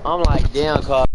I'm like, damn, Carl.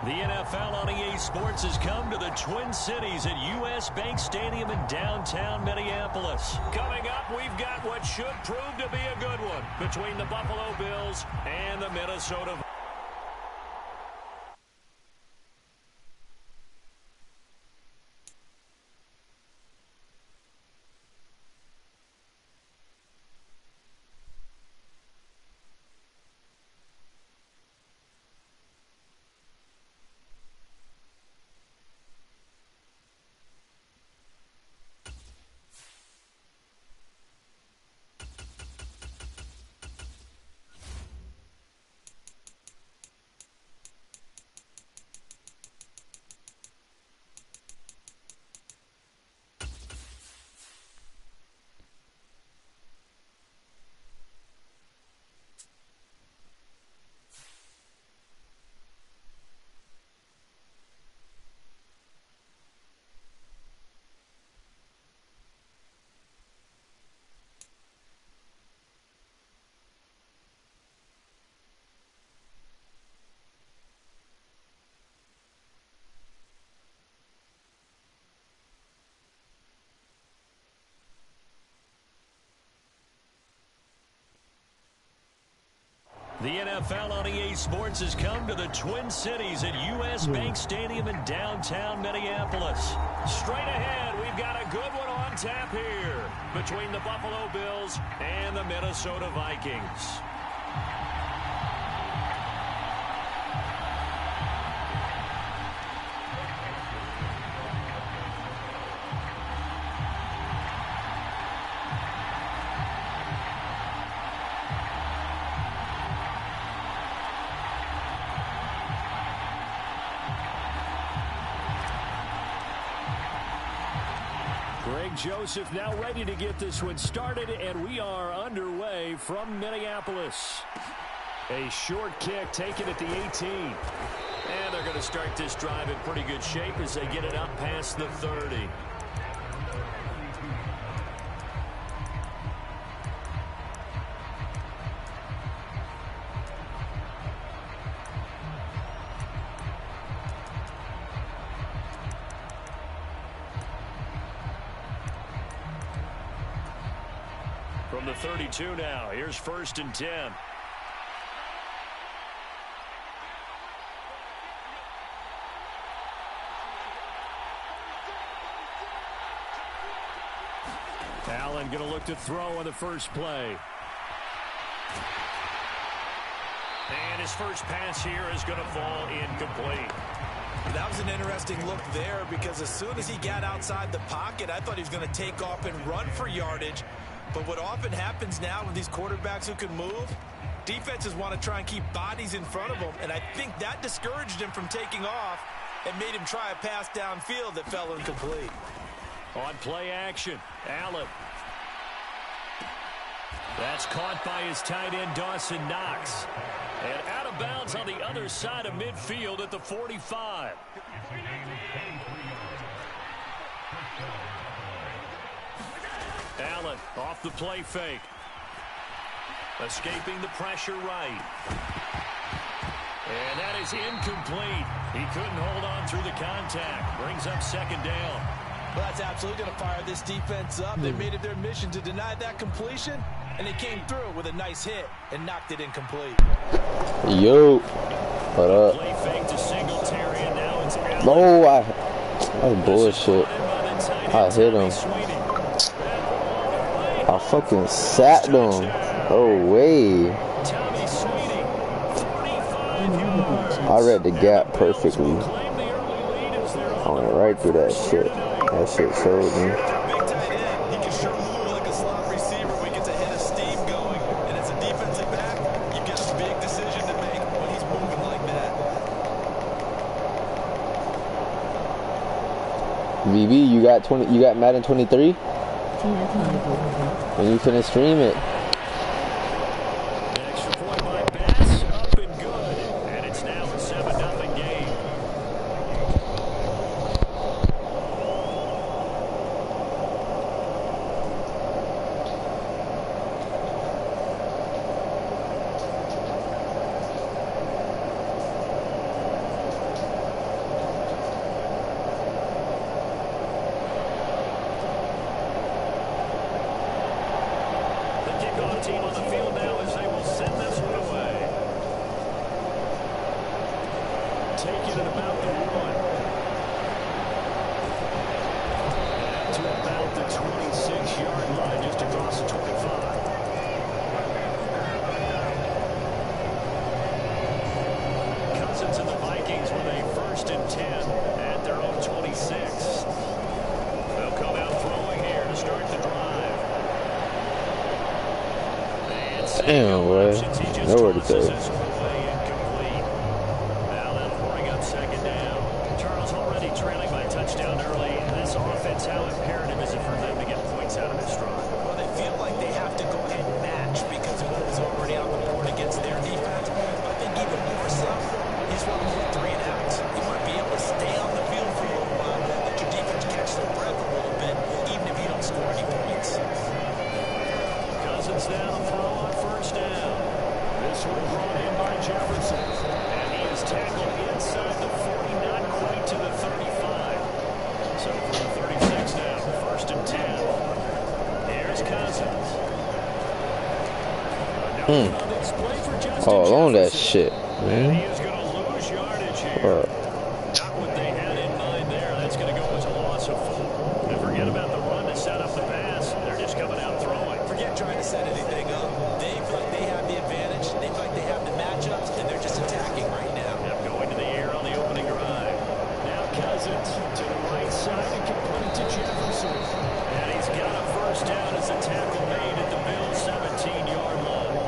The NFL on EA Sports has come to the Twin Cities at U.S. Bank Stadium in downtown Minneapolis. Coming up, we've got what should prove to be a good one between the Buffalo Bills and the Minnesota Vikings. The NFL on EA Sports has come to the Twin Cities at U.S. Bank Stadium in downtown Minneapolis. Straight ahead, we've got a good one on tap here between the Buffalo Bills and the Minnesota Vikings. Joseph now ready to get this one started, and we are underway from Minneapolis. A short kick taken at the 18. And they're going to start this drive in pretty good shape as they get it up past the 30. From the 32 now, here's 1st and 10. Allen going to look to throw on the first play. And his first pass here is going to fall incomplete. That was an interesting look there because as soon as he got outside the pocket, I thought he was going to take off and run for yardage. But what often happens now with these quarterbacks who can move, defenses want to try and keep bodies in front of them, and I think that discouraged him from taking off and made him try a pass downfield that fell incomplete. On play action, Allen. That's caught by his tight end, Dawson Knox. And out of bounds on the other side of midfield at the 45. Allen off the play fake. Escaping the pressure right. And that is incomplete. He couldn't hold on through the contact. Brings up 2nd down. Well, that's absolutely going to fire this defense up. They made it their mission to deny that completion. And he came through with a nice hit and knocked it incomplete. Yo, what up? No, that's bullshit. I hit him. I fucking sacked him. Oh, way. I read the gap perfectly. I went right through that shit. That shit sold me. VB, you got Madden 23? And you couldn't stream it. Extra point by Bass, up and good. And it's now a 7-0 game. Team on the field now as they will send this one away. Take it at about the 1. To about the 26-yard line, just across the 25. Cousins and the Vikings with a 1st and 10 at their own 26. They'll come out throwing here to start the drive. Damn, boy. Nowhere to go. Now that'll bring up 2nd down. Charles already trailing by a touchdown early. This offense, how imperative is it for them to get points out of this drive? Well, they feel like they have to go ahead and match because of what was already on the board against their defense. But I think even more so, you just want to move 3 and outs. You want to be able to stay on the field for a little while, let your defense catch their breath a little bit, even if you don't score any points. Cousins down to throw on 1st down. This one brought in by Jefferson. And he is tackled inside the 40, not quite to the 35. So for the 36 now, 1st and 10. Here's Cousins. All on that shit, man. He is going to lose yardage here. Not what they had in mind there. That's going to go as a loss of 4. And forget about the run to set up the pass. They're just coming out throwing. Forget trying to set anything up. They feel like they have the advantage. They feel like they have the matchups, and they're just attacking right now. Yep, going to the air on the opening drive. Now Cousins to the right side and complete to Jefferson. And he's got a 1st down as a tackle made at the Bills' 17-yard line.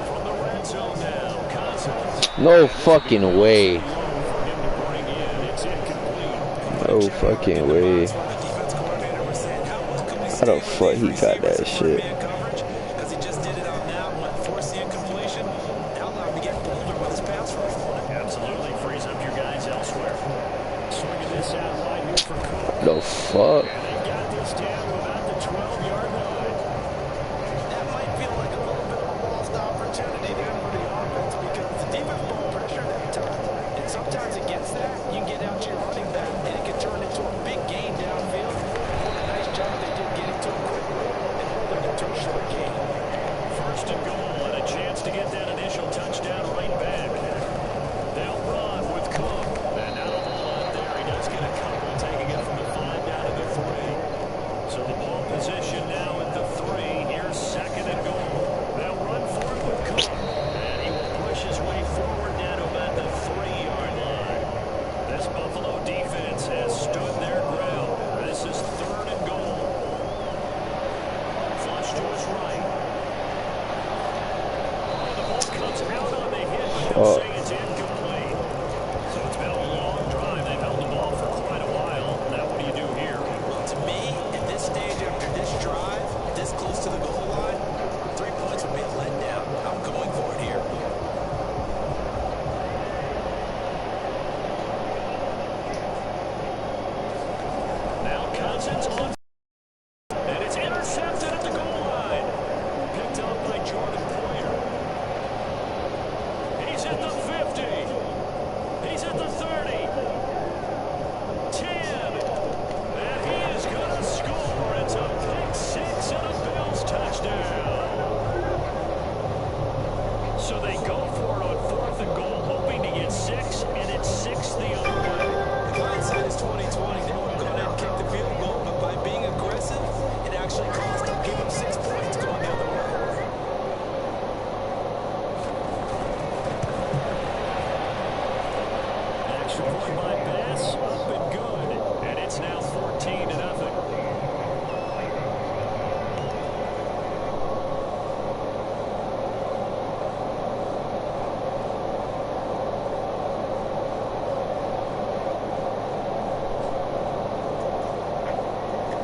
From the red zone now, Cousins. No fucking way. No fucking way. How the fuck he got that shit? Because he just did it on that one, forced the incompletion. Now allow him to get bolder with his pass rush. Absolutely frees up your guys elsewhere. Swinging this out wide here for Cook. The fuck? And they got this down to about the 12-yard line. That might feel like a little bit of a lost opportunity there for the offense because the defense ball pressured at times. And sometimes against that, you can get out to your running back and it can turn into a big gain downfield. What a nice job they did getting to a quick roll and holding it to a short gain. 1st and goal and a chance to get that initial touchdown right back. They'll run with Cook. And out of the line there, he does get a couple, taking it from the 5 down to the 3. So the ball position now at the 3. Here's 2nd and goal. They'll run for it with Cook. And he will push his way forward down to about the 3-yard line. This Buffalo defense has stood their ground. This is 3rd and goal. Flush to his right. The ball comes out on the hit, but he'll say it's incomplete. So it's been a long drive. They've held the ball for quite a while. Now what do you do here? Well, to me, at this stage after this drive, this close to the goal line, 3 points would be a letdown. I'm going for it here. Now Cousins on. And it's intercepted at the goal line. Picked up by Jordan Poyer. He's at the 50. He's at the 30. 10. And he is going to score. It's a pick 6. actually cost him. Give him 6 points going the other way. Extra point by Bass, up and good. And it's now 14-0.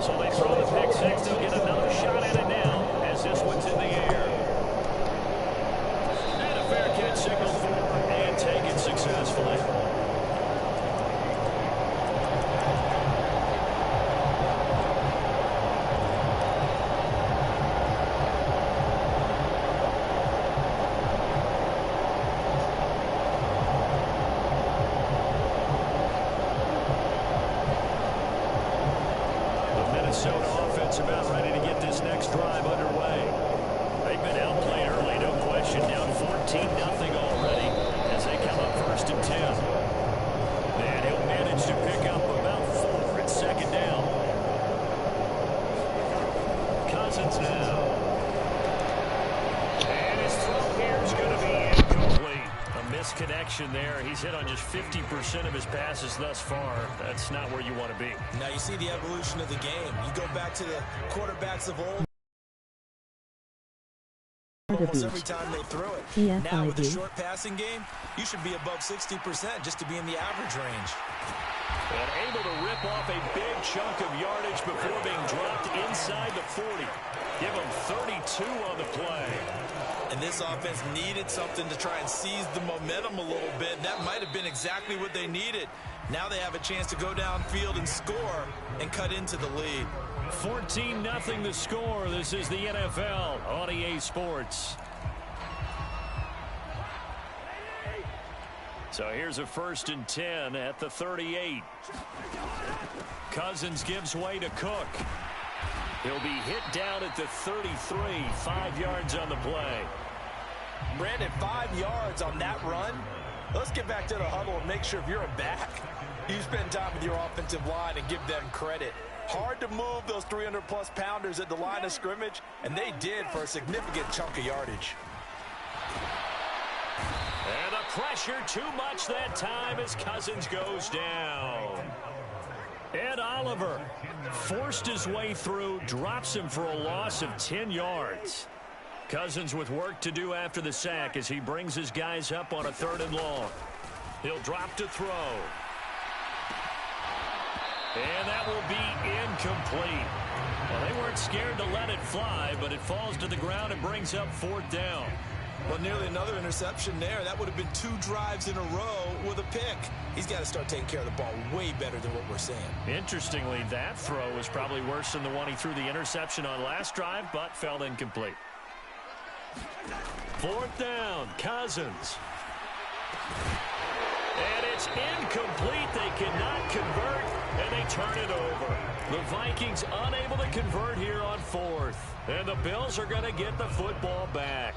So they throw the pick six. They'll get another shot at it now as this one's in the air. And a fair catch signal for and taken successfully. Minnesota offense about ready to get this next drive underway. They've been outplayed early, no question. Down 14-0 already as they come up 1st and 10. And he'll manage to pick up about 4 at 2nd down. Cousins now. And his throw here is going to be incomplete. A misconnection there. He's hit on just 50% of his passes thus far. That's not where you want to be. Now you see the evolution of the game. You go back to the quarterbacks of old. Almost every time they throw it. Now with the short passing game, you should be above 60% just to be in the average range. And able to rip off a big chunk of yardage before being dropped inside the 40. Give him 32 on the play. And this offense needed something to try and seize the momentum a little bit. That might have been exactly what they needed. Now they have a chance to go downfield and score and cut into the lead. 14-0 the score. This is the NFL on EA Sports. So here's a 1st and 10 at the 38. Cousins gives way to Cook. He'll be hit down at the 33, 5 yards on the play. Brandon, 5 yards on that run. Let's get back to the huddle and make sure if you're a back, you spend time with your offensive line and give them credit. Hard to move those 300-plus pounders at the line of scrimmage, and they did for a significant chunk of yardage. And the pressure too much that time as Cousins goes down. Ed Oliver forced his way through, drops him for a loss of 10 yards. Cousins with work to do after the sack as he brings his guys up on a 3rd and long. He'll drop to throw. And that will be incomplete. Well, they weren't scared to let it fly, but it falls to the ground and brings up 4th down. Well, nearly another interception there. That would have been 2 drives in a row with a pick. He's got to start taking care of the ball way better than what we're seeing. Interestingly, that throw was probably worse than the one he threw the interception on last drive, but fell incomplete. 4th down, Cousins. And it's incomplete. They cannot convert, and they turn it over. The Vikings unable to convert here on 4th. And the Bills are going to get the football back.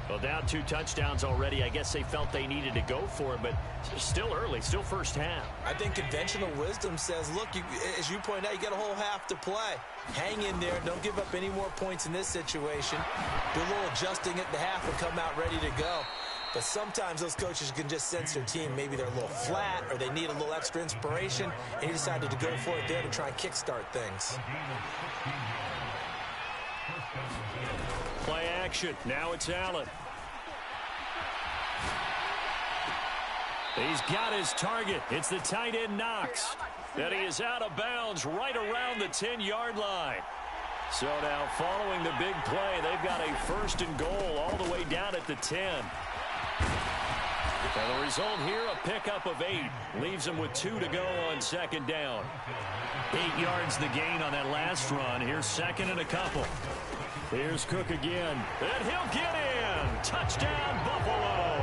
Well, down 2 touchdowns already. I guess they felt they needed to go for it, but still early, still first half. I think conventional wisdom says, look, as you point out, you got a whole half to play. Hang in there. Don't give up any more points in this situation. Do a little adjusting at the half and come out ready to go. But sometimes those coaches can just sense their team. Maybe they're a little flat or they need a little extra inspiration, and he decided to go for it there to try and kickstart things. Play action. Now it's Allen. He's got his target. It's the tight end Knox. And he is out of bounds right around the 10-yard line. So now following the big play, they've got a 1st and goal all the way down at the 10. And the result here, a pickup of 8. Leaves them with 2 to go on 2nd down. 8 yards the gain on that last run. Here's 2nd and a couple. Here's Cook again. And he'll get in. Touchdown, Buffalo.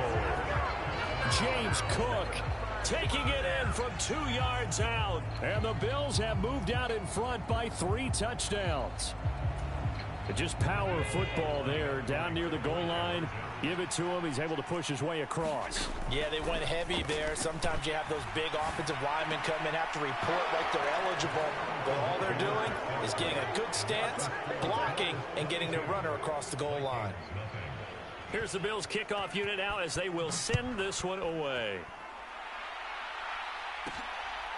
James Cook taking it in from 2 yards out. And the Bills have moved out in front by 3 touchdowns. Just power football there down near the goal line. Give it to him. He's able to push his way across. Yeah, they went heavy there. Sometimes you have those big offensive linemen come in, have to report like they're eligible. But all they're doing is getting a good stance, blocking, and getting their runner across the goal line. Here's the Bills kickoff unit now as they will send this one away.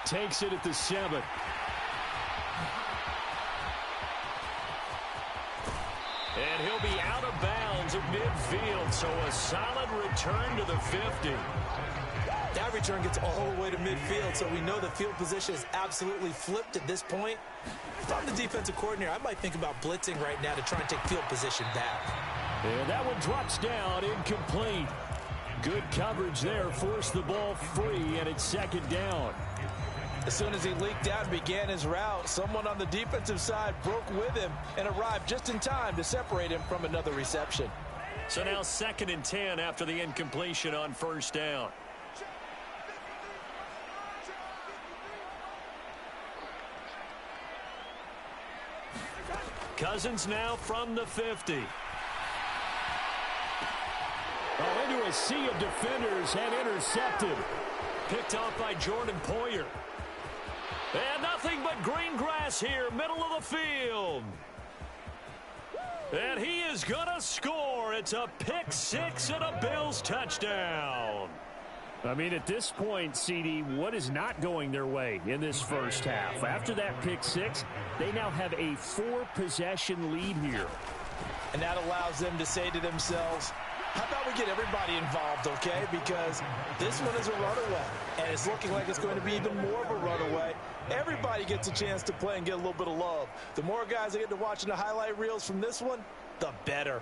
Takes it at the 7. And he'll be out of bounds at midfield, so a solid return to the 50. That return gets all the way to midfield, so we know the field position is absolutely flipped at this point. If I'm the defensive coordinator, I might think about blitzing right now to try and take field position back. And that one drops down, incomplete. Good coverage there, forced the ball free, and it's second down. As soon as he leaked out and began his route, someone on the defensive side broke with him and arrived just in time to separate him from another reception. So now 2nd and 10 after the incompletion on first down. Cousins now from the 50. Oh, into a sea of defenders and intercepted. Picked off by Jordan Poyer. And nothing but green grass here, middle of the field. And he is going to score. It's a pick 6 and a Bills touchdown. I mean, at this point, CD, what is not going their way in this first half? After that pick 6, they now have a 4-possession lead here. And that allows them to say to themselves, how about we get everybody involved, okay? Because this one is a runaway, and it's looking like it's going to be even more of a runaway. Everybody gets a chance to play and get a little bit of love. The more guys that get to watching the highlight reels from this one, the better.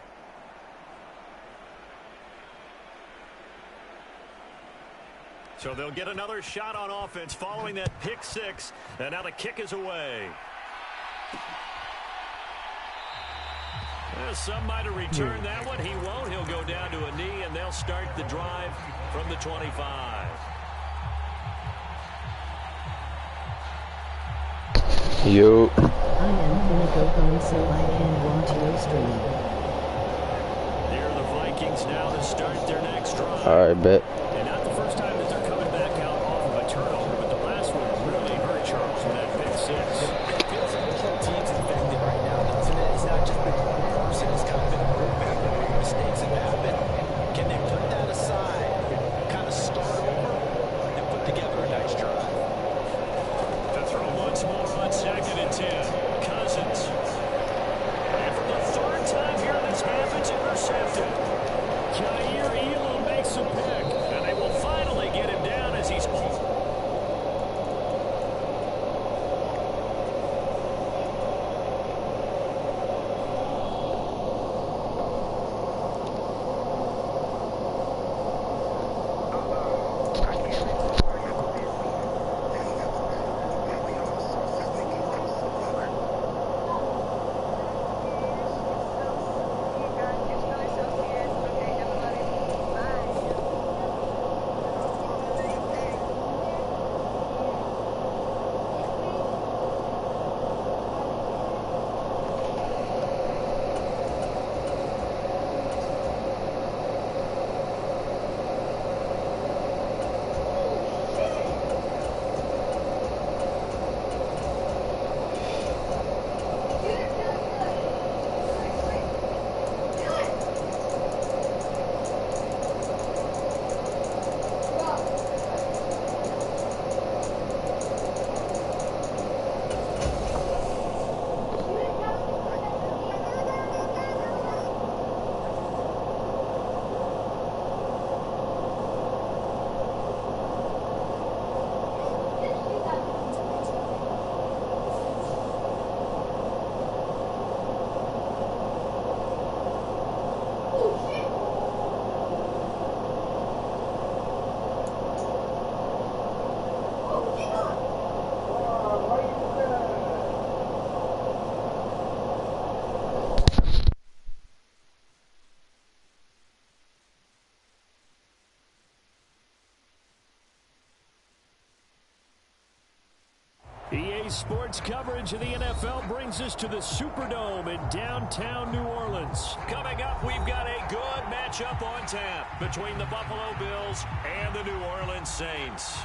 So they'll get another shot on offense following that pick 6, and now the kick is away. Some might have returned that one. He won't. He'll go down to a knee, and they'll start the drive from the 25. Yo. I am gonna go home so I can watch your stream. Here are the Vikings now to start their next drive. All right, bet. And not the first time that they're coming back out off of a turnover, but the last one really hurt Charles with that pick 6. It feels like the whole team's infected right now, doesn't it? It's not just been one person. It's kind of been a group effort where mistakes have happened. Can they put that aside, kind of start over, and put together a nice drive? To throw once more on 2nd and 10. Cousins. And for the 3rd time here in this half, it's intercepted. Jair Elam makes a pick. And Sports coverage of the NFL brings us to the Superdome in downtown New Orleans. Coming up, we've got a good matchup on tap between the Buffalo Bills and the New Orleans Saints.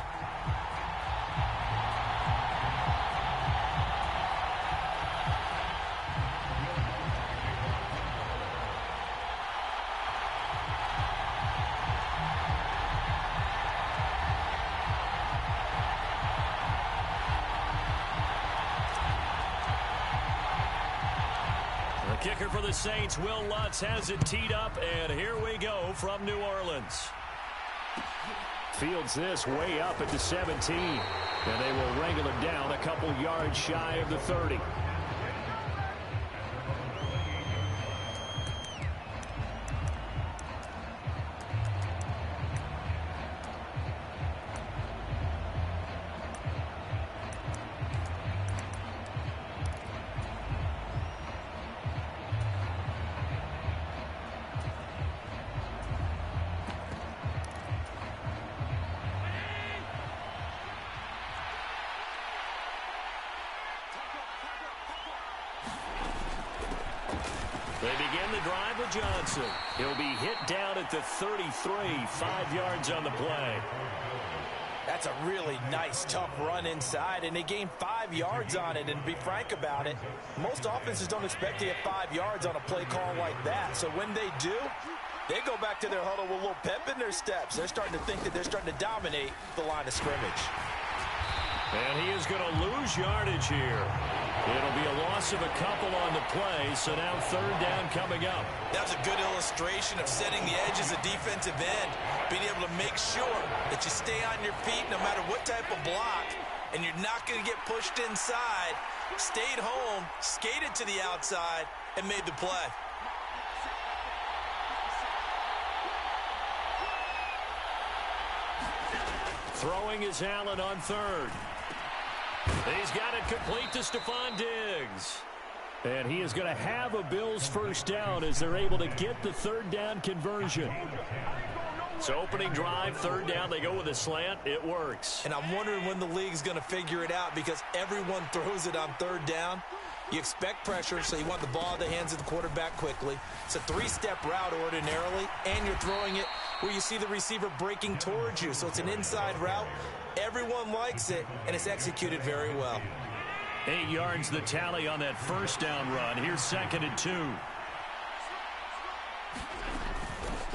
Kicker for the Saints, Will Lutz, has it teed up, and here we go from New Orleans. Fields this way up at the 17, and they will wrangle it down a couple yards shy of the 30. They begin the drive with Johnson. He'll be hit down at the 33, 5 yards on the play. That's a really nice, tough run inside, and they gained 5 yards on it. And to be frank about it, most offenses don't expect to get 5 yards on a play call like that. So when they do, they go back to their huddle with a little pep in their steps. They're starting to think that they're starting to dominate the line of scrimmage. And he is going to lose yardage here. It'll be a loss of a couple on the play, so now third down coming up. That was a good illustration of setting the edge as a defensive end, being able to make sure that you stay on your feet no matter what type of block, and you're not going to get pushed inside. Stayed home, skated to the outside, and made the play. Throwing is Allen on third. He's got it complete to Stephon Diggs. And he is going to have a Bills first down as they're able to get the third down conversion. So opening drive, third down, they go with a slant. It works. And I'm wondering when the league's going to figure it out because everyone throws it on third down. You expect pressure, so you want the ball in the hands of the quarterback quickly. It's a three-step route ordinarily, and you're throwing it where you see the receiver breaking towards you. So it's an inside route. Everyone likes it, and it's executed very well. 8 yards the tally on that first down run. Here's 2nd and 2.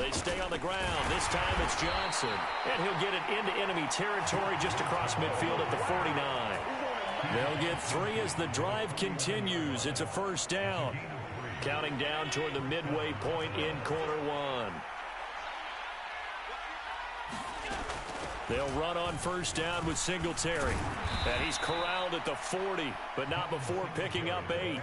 They stay on the ground. This time it's Johnson. And he'll get it into enemy territory just across midfield at the 49. They'll get 3 as the drive continues. It's a first down. Counting down toward the midway point in quarter one. They'll run on first down with Singletary. And he's corralled at the 40, but not before picking up 8.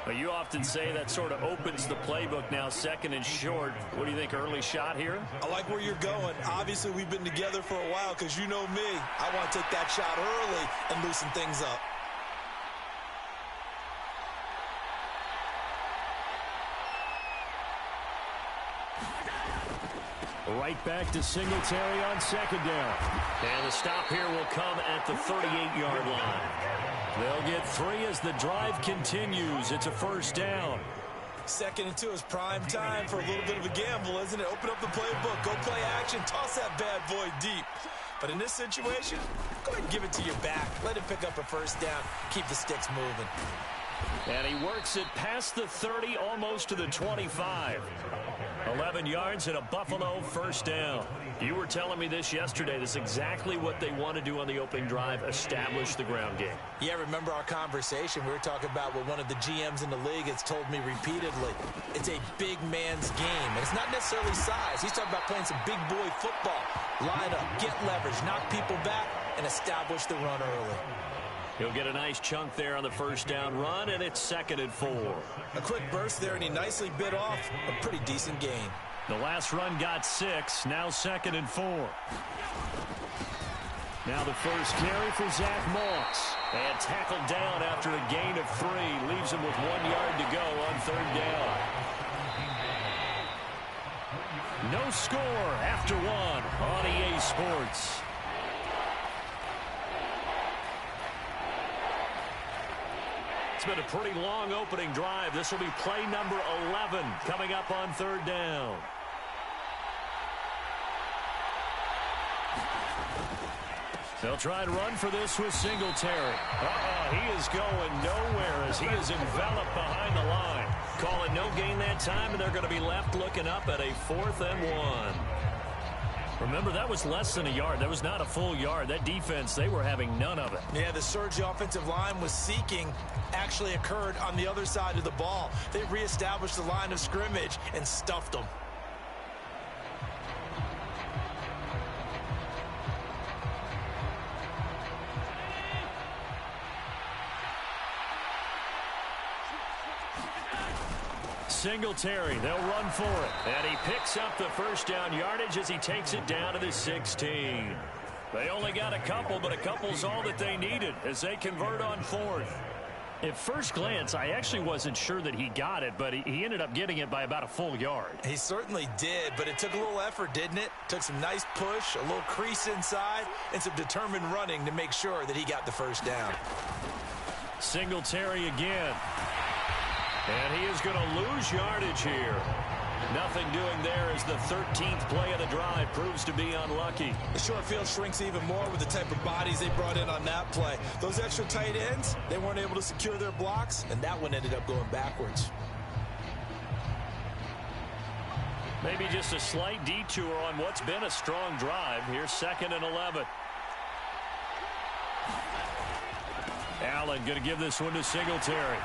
But you often say that sort of opens the playbook now, 2nd and short. What do you think, early shot here? I like where you're going. Obviously, we've been together for a while because you know me. I want to take that shot early and loosen things up. Right back to Singletary on 2nd down. And the stop here will come at the 38-yard line. They'll get 3 as the drive continues. It's a first down. 2nd and 2 is prime time for a little bit of a gamble, isn't it? Open up the playbook, go play action, toss that bad boy deep. But in this situation, go ahead and give it to your back. Let him pick up a first down. Keep the sticks moving. And he works it past the 30, almost to the 25. 11 yards and a Buffalo first down. You were telling me this yesterday. This is exactly what they want to do on the opening drive, establish the ground game. Yeah, remember our conversation. We were talking about what one of the GMs in the league has told me repeatedly. It's a big man's game. And it's not necessarily size. He's talking about playing some big boy football. Line up, get leverage, knock people back, and establish the run early. He'll get a nice chunk there on the first down run, and it's 2nd and 4. A quick burst there, and he nicely bit off a pretty decent gain. The last run got 6, now 2nd and 4. Now the first carry for Zach Moss. And tackled down after a gain of 3. Leaves him with 1 yard to go on third down. No score after 1 on EA Sports. been a pretty long opening drive. This will be play number 11 coming up on third down. They'll try and run for this with Singletary. He is going nowhere as he is enveloped behind the line. Calling no gain that time, and they're going to be left looking up at a 4th and 1. Remember, that was less than a yard. That was not a full yard. That defense, they were having none of it. Yeah, the surge the offensive line was seeking actually occurred on the other side of the ball. They reestablished the line of scrimmage and stuffed them. Singletary, they'll run for it. And he picks up the first down yardage as he takes it down to the 16. They only got a couple, but a couple's all that they needed as they convert on 4th. At first glance, I actually wasn't sure that he got it, but he ended up getting it by about a full yard. He certainly did, but it took a little effort, didn't it? Took some nice push, a little crease inside, and some determined running to make sure that he got the first down. Singletary again. And he is going to lose yardage here. Nothing doing there as the 13th play of the drive proves to be unlucky. The short field shrinks even more with the type of bodies they brought in on that play. Those extra tight ends, they weren't able to secure their blocks, and that one ended up going backwards. Maybe just a slight detour on what's been a strong drive. Here's 2nd and 11. Allen going to give this one to Singletary.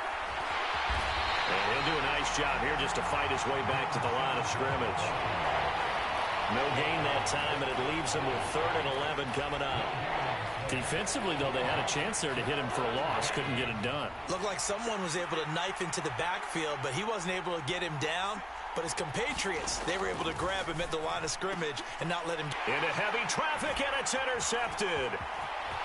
And he'll do a nice job here just to fight his way back to the line of scrimmage. No gain that time, and it leaves him with 3rd and 11 coming up. Defensively, though, they had a chance there to hit him for a loss. Couldn't get it done. Looked like someone was able to knife into the backfield, but he wasn't able to get him down. But his compatriots, they were able to grab him at the line of scrimmage and not let him. Into heavy traffic, and it's intercepted.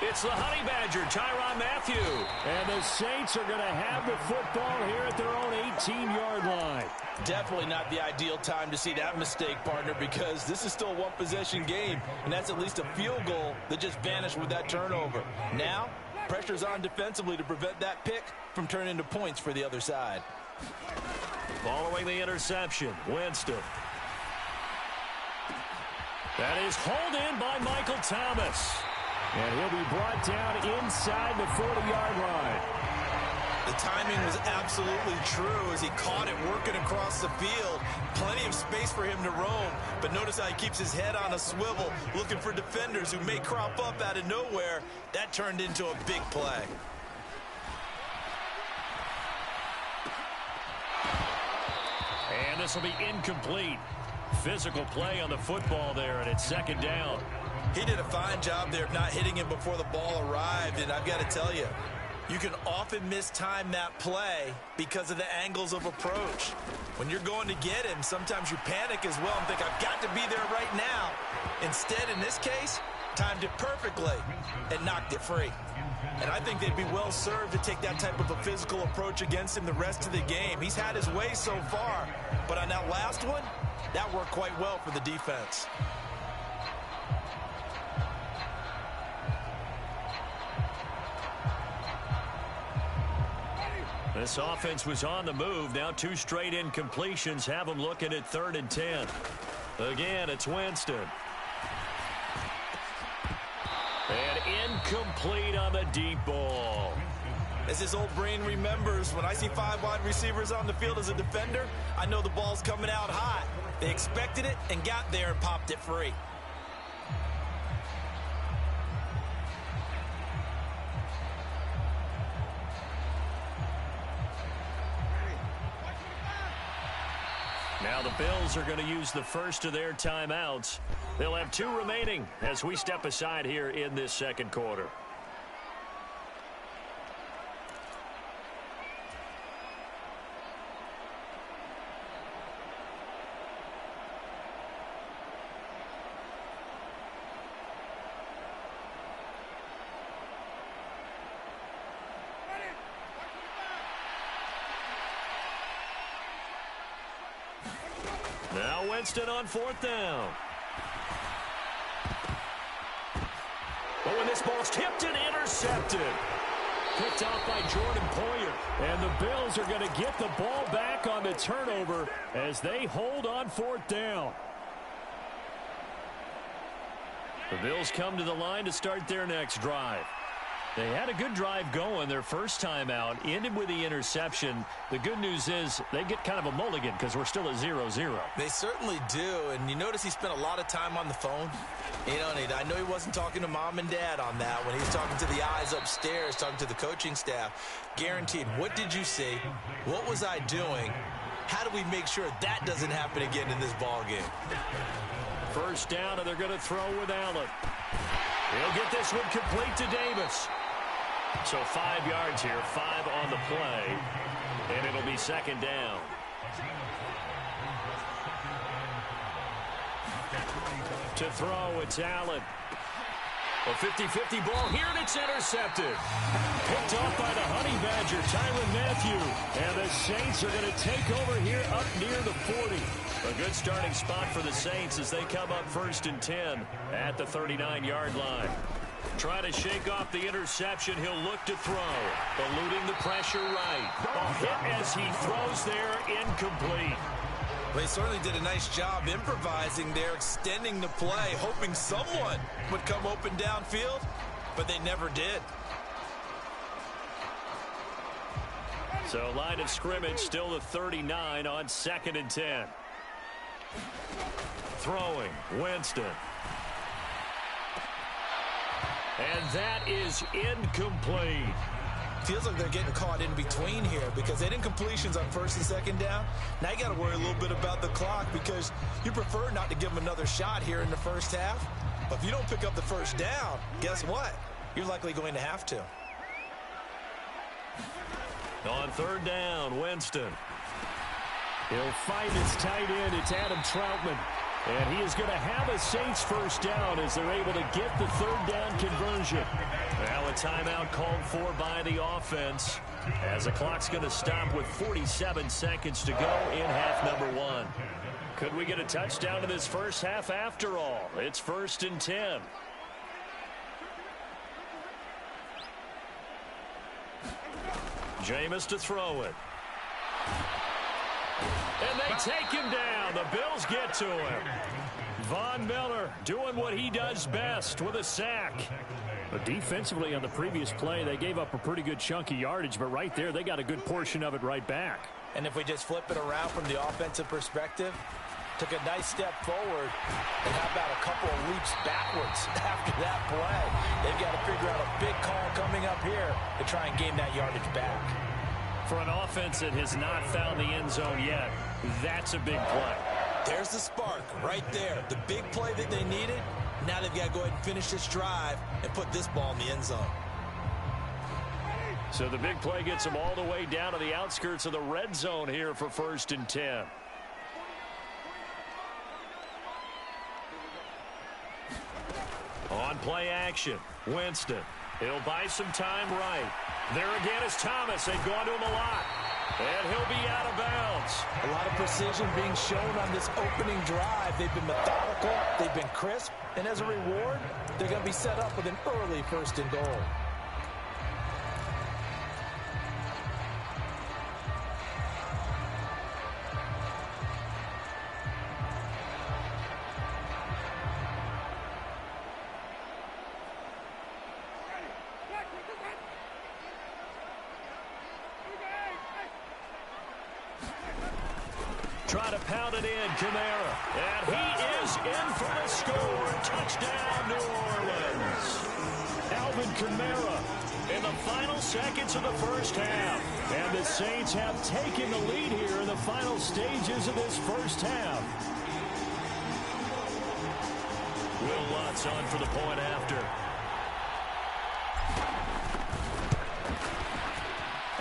It's the Honey Badger, Tyrann Mathieu. And the Saints are going to have the football here at their own 18-yard line. Definitely not the ideal time to see that mistake, partner, because this is still a one-possession game, and that's at least a field goal that just vanished with that turnover. Now, pressure's on defensively to prevent that pick from turning into points for the other side. Following the interception, Winston. That is hauled in by Michael Thomas. And he'll be brought down inside the 40-yard line. The timing was absolutely true as he caught it working across the field. Plenty of space for him to roam, but notice how he keeps his head on a swivel, looking for defenders who may crop up out of nowhere. That turned into a big play. And this will be incomplete. Physical play on the football there, and it's 2nd down. He did a fine job there of not hitting him before the ball arrived, and I've got to tell you, you can often mistime that play because of the angles of approach. When you're going to get him, sometimes you panic as well and think, I've got to be there right now. Instead, in this case, timed it perfectly and knocked it free. And I think they'd be well served to take that type of a physical approach against him the rest of the game. He's had his way so far, but on that last one, that worked quite well for the defense. This offense was on the move. Now 2 straight incompletions have them looking at 3rd and 10. Again, it's Winston. And incomplete on the deep ball. As his old brain remembers, when I see 5 wide receivers on the field as a defender, I know the ball's coming out hot. They expected it and got there and popped it free. Now the Bills are going to use the first of their timeouts. They'll have 2 remaining as we step aside here in this 2nd quarter. Now Winston on 4th down. But when this ball's tipped and intercepted. picked off by Jordan Poyer. And the Bills are going to get the ball back on the turnover as they hold on 4th down. The Bills come to the line to start their next drive. They had a good drive going their first time out, ended with the interception. The good news is they get kind of a mulligan because we're still at 0-0. They certainly do, and you notice he spent a lot of time on the phone. You know, I know he wasn't talking to mom and dad on that when he was talking to the eyes upstairs, talking to the coaching staff. Guaranteed, what did you see? What was I doing? How do we make sure that doesn't happen again in this ball game? First down, and they're going to throw with Allen. He'll get this one complete to Davis. So 5 yards here, 5 on the play, and it'll be second down. To throw, it's Allen. A 50-50 ball here, and it's intercepted. Picked off by the Honey Badger, Tyrann Mathieu. And the Saints are going to take over here up near the 40. A good starting spot for the Saints as they come up 1st and 10 at the 39-yard line. Trying to shake off the interception. He'll look to throw. Eluding the pressure right. A hit as he throws there, incomplete. They certainly did a nice job improvising there, extending the play, hoping someone would come open downfield, but they never did. So line of scrimmage still the 39 on 2nd and 10. Throwing, Winston. And that is incomplete. Feels like they're getting caught in between here because they didn't completions on 1st and 2nd down. Now you got to worry a little bit about the clock because you prefer not to give them another shot here in the first half. But if you don't pick up the first down, guess what? You're likely going to have to. On 3rd down, Winston. He'll find his tight end. It's Adam Troutman. And he is going to have a Saints first down as they're able to get the 3rd down conversion. Now a timeout called for by the offense as the clock's going to stop with 47 seconds to go in half number 1. Could we get a touchdown in this first half after all? It's 1st and 10. Jameis to throw it. And they take him down. The Bills get to him. Von Miller doing what he does best with a sack. But defensively on the previous play, they gave up a pretty good chunk of yardage, but right there, they got a good portion of it right back. And if we just flip it around from the offensive perspective, took a nice step forward, and how about a couple of leaps backwards after that play? They've got to figure out a big call coming up here to try and gain that yardage back. For an offense that has not found the end zone yet, that's a big play. There's the spark right there. The big play that they needed. Now they've got to go ahead and finish this drive and put this ball in the end zone. So the big play gets them all the way down to the outskirts of the red zone here for 1st and 10. On play action, Winston. He'll buy some time right. There again is Thomas. They've gone to him a lot. And he'll be out of bounds. A lot of precision being shown on this opening drive. They've been methodical. They've been crisp. And as a reward, they're going to be set up with an early 1st and goal. Try to pound it in, Kamara. And he is in for the score. Touchdown, New Orleans. Alvin Kamara in the final seconds of the first half. And the Saints have taken the lead here in the final stages of this first half. Will Lutz on for the point after.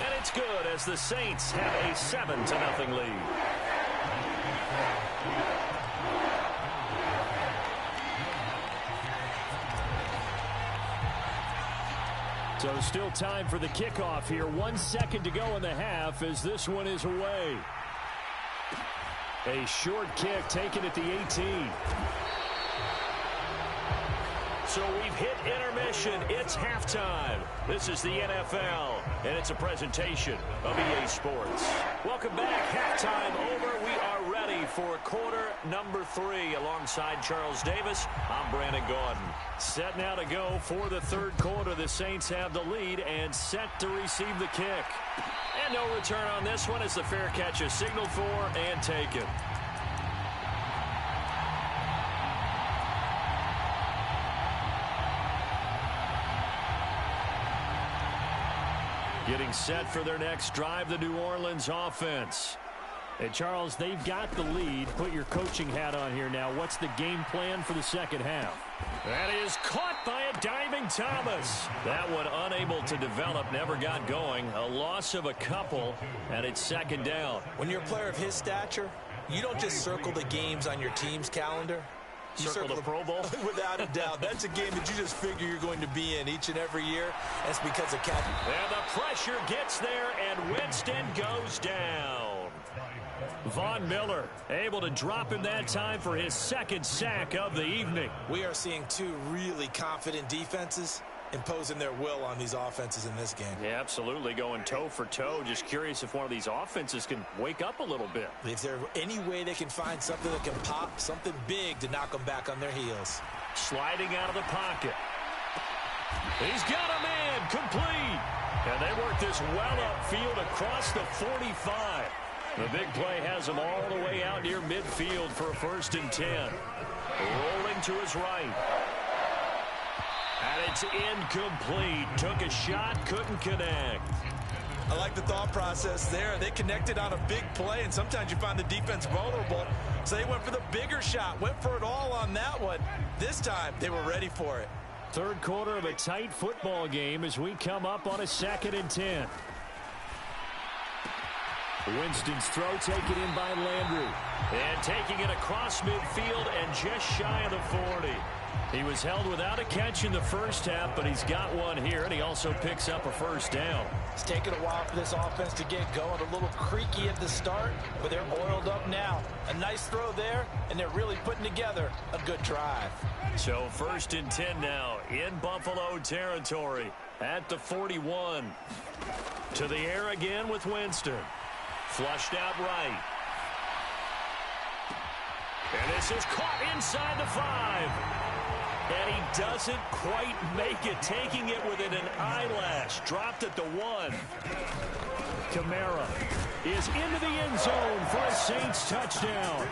And it's good as the Saints have a 7-0 lead. So still time for the kickoff here. 1 second to go in the half as this one is away. A short kick taken at the 18. So we've hit intermission. It's halftime. This is the NFL, and it's a presentation of EA Sports. Welcome back. Halftime over. We are ready for quarter number 3. Alongside Charles Davis, I'm Brandon Gordon. Set now to go for the third quarter. The Saints have the lead and set to receive the kick. And no return on this one as the fair catch is signaled for and taken. Getting set for their next drive, the New Orleans offense. Hey, Charles, they've got the lead. Put your coaching hat on here now. What's the game plan for the second half? That is caught by a diving Thomas. That one unable to develop, never got going. A loss of a couple, and it's second down. When you're a player of his stature, you don't just circle the games on your team's calendar. You circle the Pro Bowl? Without a doubt. That's a game that you just figure you're going to be in each and every year. That's because of catch. And the pressure gets there, and Winston goes down. Von Miller able to drop him that time for his second sack of the evening. We are seeing two really confident defenses imposing their will on these offenses in this game. Yeah, absolutely, going toe for toe. Just curious if one of these offenses can wake up a little bit. Is there any way they can find something that can pop, something big to knock them back on their heels? Sliding out of the pocket. He's got a man, complete. And they work this well upfield across the 45. The big play has him all the way out near midfield for a 1st and 10. Rolling to his right. And it's incomplete. Took a shot, couldn't connect. I like the thought process there. They connected on a big play, and sometimes you find the defense vulnerable. So they went for the bigger shot, went for it all on that one. This time, they were ready for it. Third quarter of a tight football game as we come up on a 2nd and 10. Winston's throw taken in by Landry. And taking it across midfield and just shy of the 40. He was held without a catch in the first half, but he's got one here, and he also picks up a 1st down. It's taken a while for this offense to get going. A little creaky at the start, but they're oiled up now. A nice throw there, and they're really putting together a good drive. So 1st and 10 now in Buffalo territory at the 41. To the air again with Winston. Flushed out right. And this is caught inside the 5. And he doesn't quite make it, taking it within an eyelash. Dropped at the 1. Kamara is into the end zone for a Saints touchdown.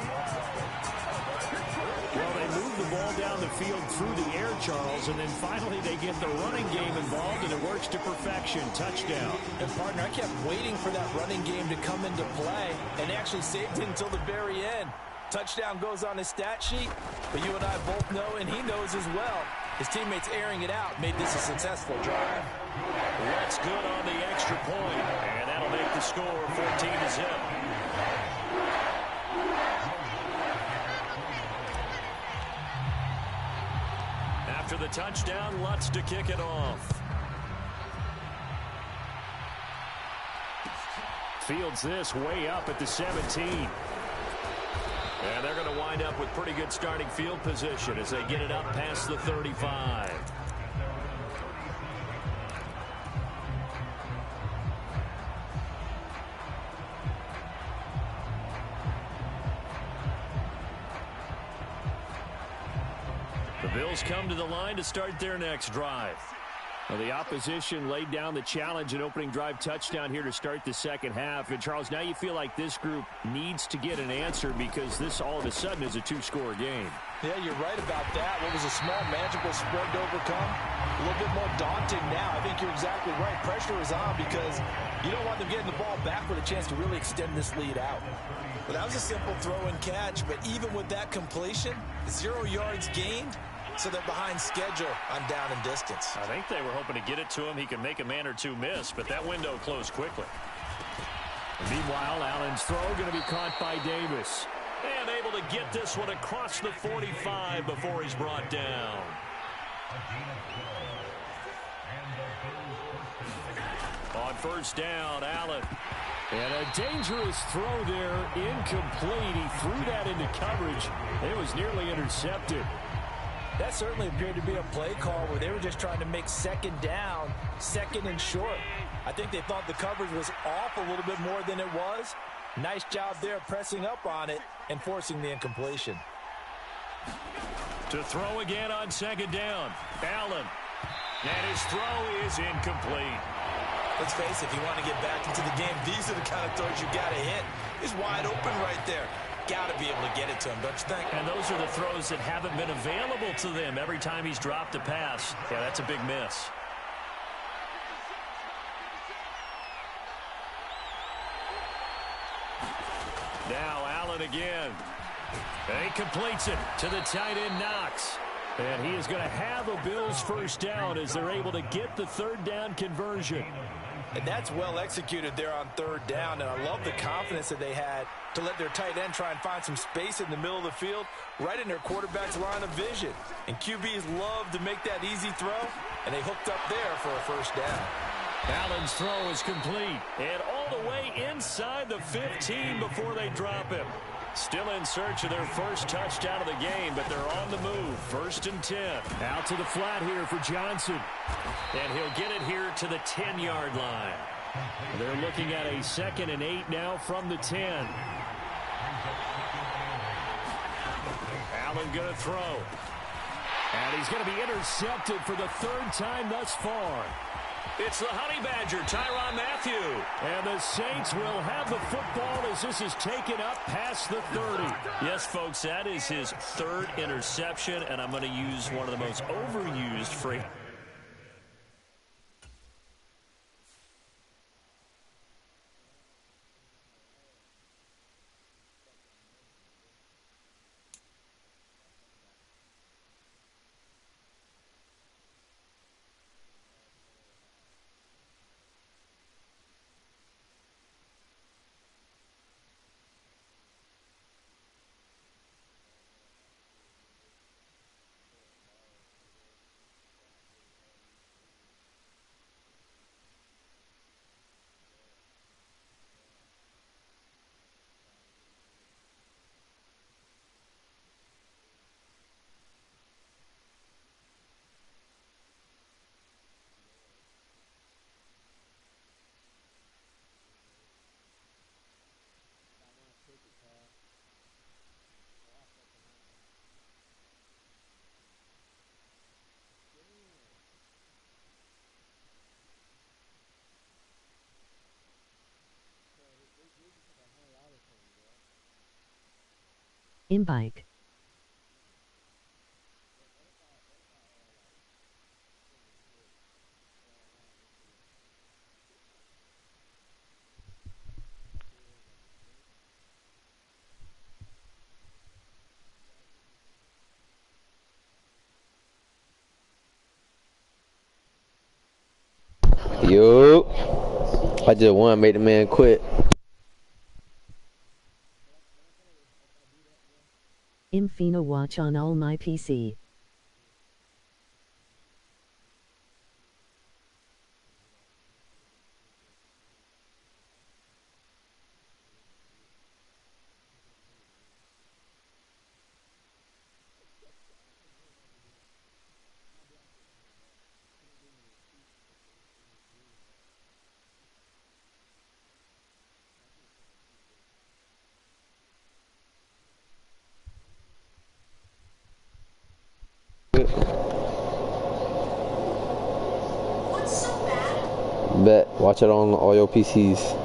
Well, they move the ball down the field through the air, Charles, and then finally they get the running game involved, and it works to perfection. Touchdown. And, partner, I kept waiting for that running game to come into play, and they actually saved it until the very end. Touchdown goes on his stat sheet, but you and I both know, and he knows as well, his teammates airing it out made this a successful drive. That's good on the extra point, and that'll make the score 14-0. After the touchdown, Lutz to kick it off. Fields this way up at the 17. And they're going to wind up with pretty good starting field position as they get it up past the 35. The Bills come to the line to start their next drive. Well, the opposition laid down the challenge and opening drive touchdown here to start the second half. And, Charles, now you feel like this group needs to get an answer because this all of a sudden is a 2-score game. Yeah, you're right about that. What was a small, manageable spread to overcome, a little bit more daunting now. I think you're exactly right. Pressure is on because you don't want them getting the ball back with a chance to really extend this lead out. But that was a simple throw and catch, but even with that completion, 0 yards gained. So they're behind schedule on down and distance. I think they were hoping to get it to him. He could make a man or two miss, but that window closed quickly. Meanwhile, Allen's throw going to be caught by Davis. And able to get this one across the 45 before he's brought down. On 1st down, Allen. And a dangerous throw there, incomplete. He threw that into coverage. It was nearly intercepted. That certainly appeared to be a play call where they were just trying to make second down, second and short. I think they thought the coverage was off a little bit more than it was. Nice job there pressing up on it and forcing the incompletion. To throw again on second down, Allen. And his throw is incomplete. Let's face it, if you want to get back into the game, these are the kind of throws you got to hit. He's wide open right there. Got to be able to get it to him, don't you think? And those are the throws that haven't been available to them every time he's dropped a pass. Yeah, that's a big miss. Now Allen again. And he completes it to the tight end, Knox. And he is going to have a Bills first down as they're able to get the third down conversion. And that's well executed there on third down. And I love the confidence that they had to let their tight end try and find some space in the middle of the field, right in their quarterback's line of vision. And QBs love to make that easy throw, and they hooked up there for a first down. Allen's throw is complete. And all the way inside the 15 before they drop him. Still in search of their first touchdown of the game, but they're on the move. 1st and 10. Out to the flat here for Johnson. And he'll get it here to the 10-yard line. They're looking at a 2nd and 8 now from the 10. Allen going to throw. And he's going to be intercepted for the 3rd time thus far. It's the Honey Badger, Tyrann Mathieu. And the Saints will have the football as this is taken up past the 30. Yes, folks, that is his 3rd interception, and I'm going to use one of the most overused phrases. Imbike. Yo, I just want to make the man quit. Infino watch on all my PC. Bet. Watch it on all your PCs.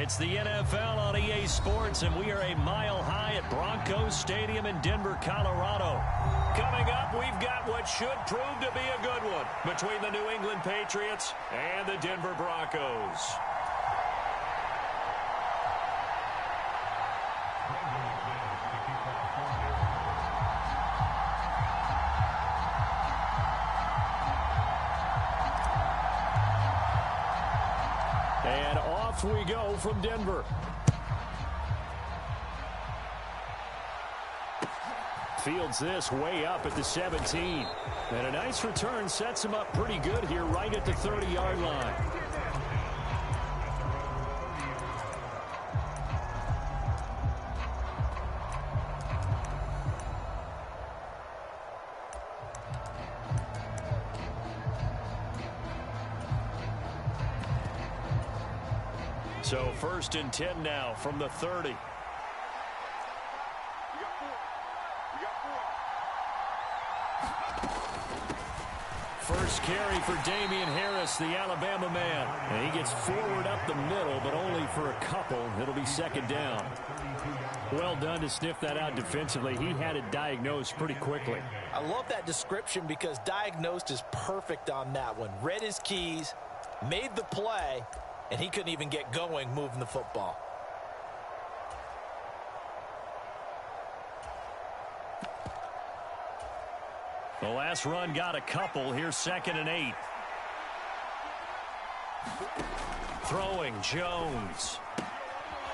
It's the NFL on EA Sports, and we are a mile high at Broncos Stadium in Denver, Colorado. Coming up, we've got what should prove to be a good one between the New England Patriots and the Denver Broncos. And off we go from Denver. Fields this way up at the 17. And a nice return sets him up pretty good here right at the 30-yard line. So 1st and 10 now from the 30. First carry for Damian Harris, the Alabama man. And he gets forward up the middle, but only for a couple. It'll be 2nd down. Well done to sniff that out defensively. He had it diagnosed pretty quickly. I love that description because diagnosed is perfect on that one. Read his keys, made the play, and he couldn't even get going moving the football. The last run got a couple. Here's 2nd and 8. Throwing Jones.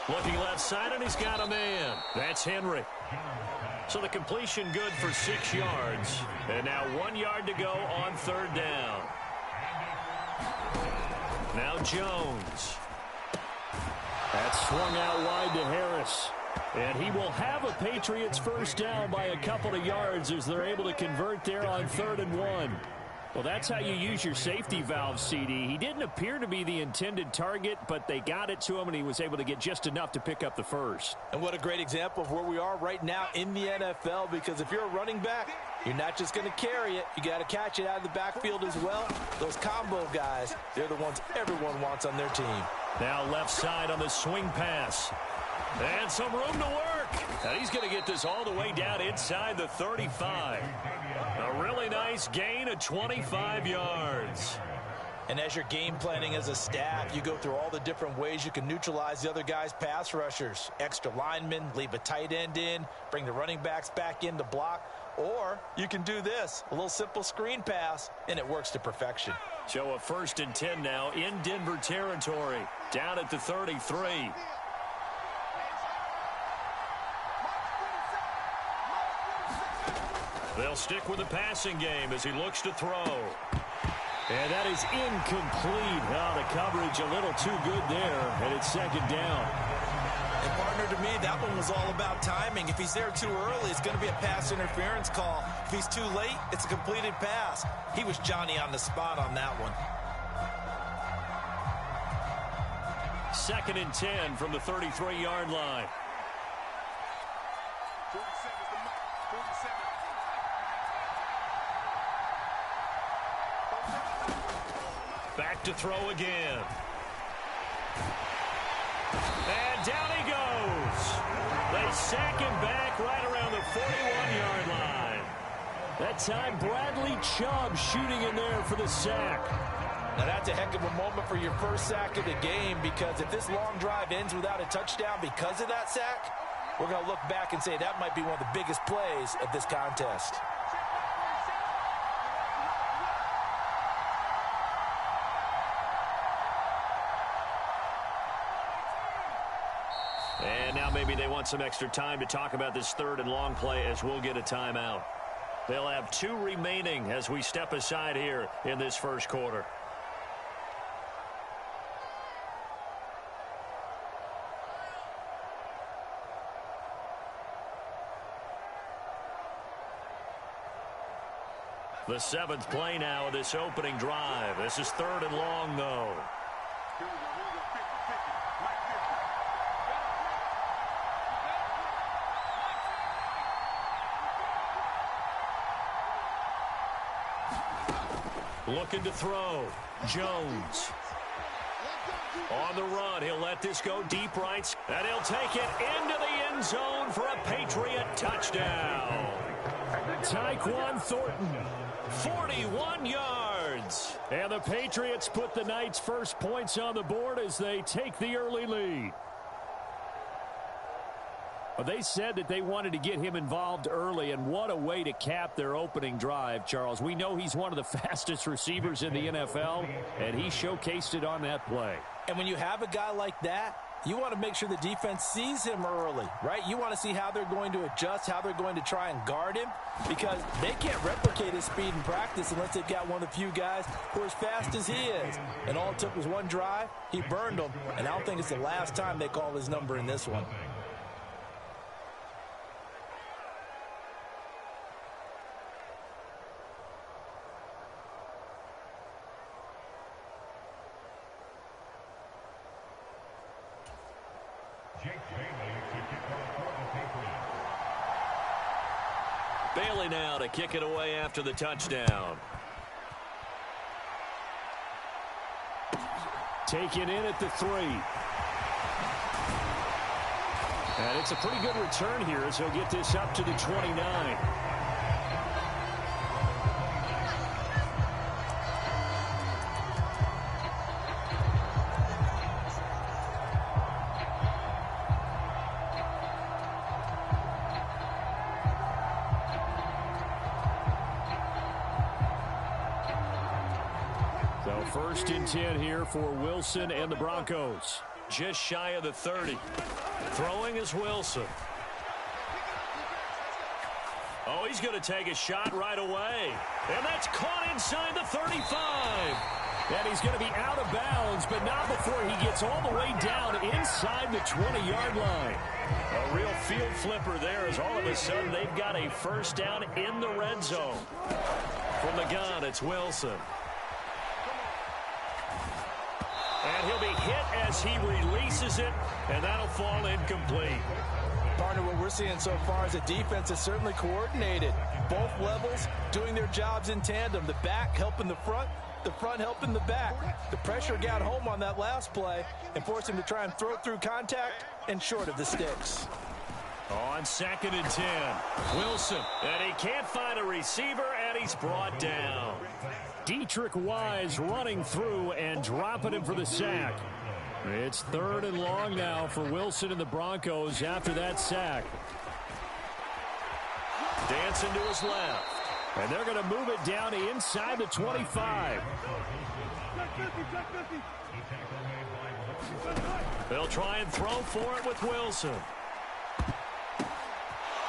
Looking left side, and he's got a man. That's Henry. So the completion good for 6 yards. And now 1 yard to go on 3rd down. Now Jones. That's swung out wide to Harris. And he will have a Patriots first down by a couple of yards as they're able to convert there on 3rd and 1. Well, that's how you use your safety valve, CD. He didn't appear to be the intended target, but they got it to him, and he was able to get just enough to pick up the first. And what a great example of where we are right now in the NFL, because if you're a running back, you're not just going to carry it. You got to catch it out of the backfield as well. Those combo guys, they're the ones everyone wants on their team. Now left side on the swing pass. And some room to work. And he's going to get this all the way down inside the 35. A really nice gain of 25 yards. And as you're game planning as a staff, you go through all the different ways you can neutralize the other guy's pass rushers. Extra linemen, leave a tight end in, bring the running backs back in to block. Or you can do this, a little simple screen pass, and it works to perfection. So a 1st and 10 now in Denver territory. Down at the 33. They'll stick with the passing game as he looks to throw. And that is incomplete. Oh, the coverage a little too good there, and it's 2nd down. And partner, to me, that one was all about timing. If he's there too early, it's going to be a pass interference call. If he's too late, it's a completed pass. He was Johnny on the spot on that one. 2nd and 10 from the 33-yard line. Back to throw again. And down he goes. They sack him back right around the 41-yard line. That time, Bradley Chubb shooting in there for the sack. Now, that's a heck of a moment for your first sack of the game, because if this long drive ends without a touchdown because of that sack, we're going to look back and say that might be one of the biggest plays of this contest. And now maybe they want some extra time to talk about this 3rd and long play as we'll get a timeout. They'll have 2 remaining as we step aside here in this first quarter. The 7th play now of this opening drive. This is 3rd and long, though. Looking to throw. Jones. On the run, he'll let this go deep right, and he'll take it into the end zone for a Patriot touchdown. Tyquan Thornton, 41 yards. And the Patriots put the Knights' first points on the board as they take the early lead. Well, they said that they wanted to get him involved early, and what a way to cap their opening drive, Charles. We know he's one of the fastest receivers in the NFL, and he showcased it on that play. And when you have a guy like that, you want to make sure the defense sees him early, right? You want to see how they're going to adjust, how they're going to try and guard him, because they can't replicate his speed in practice unless they've got one of the few guys who are as fast as he is. And all it took was one drive. He burned them, and I don't think it's the last time they call his number in this one. Bailey now to kick it away after the touchdown. Taken in at the 3. And it's a pretty good return here as he'll get this up to the 29. First and 10 here for Wilson and the Broncos. Just shy of the 30. Throwing is Wilson. Oh, he's going to take a shot right away. And that's caught inside the 35. And he's going to be out of bounds, but not before he gets all the way down inside the 20-yard line. A real field flipper there as all of a sudden they've got a first down in the red zone. From the gun, it's Wilson. And he'll be hit as he releases it, and that'll fall incomplete. Partner, what we're seeing so far is the defense is certainly coordinated. Both levels doing their jobs in tandem. The back helping the front helping the back. The pressure got home on that last play and forced him to try and throw through contact and short of the sticks. On 2nd and 10, Wilson, and he can't find a receiver, and he's brought down. Dietrich Wise running through and dropping him for the sack. It's 3rd and long now for Wilson and the Broncos after that sack. Dancing to his left. And they're going to move it down to inside the 25. They'll try and throw for it with Wilson.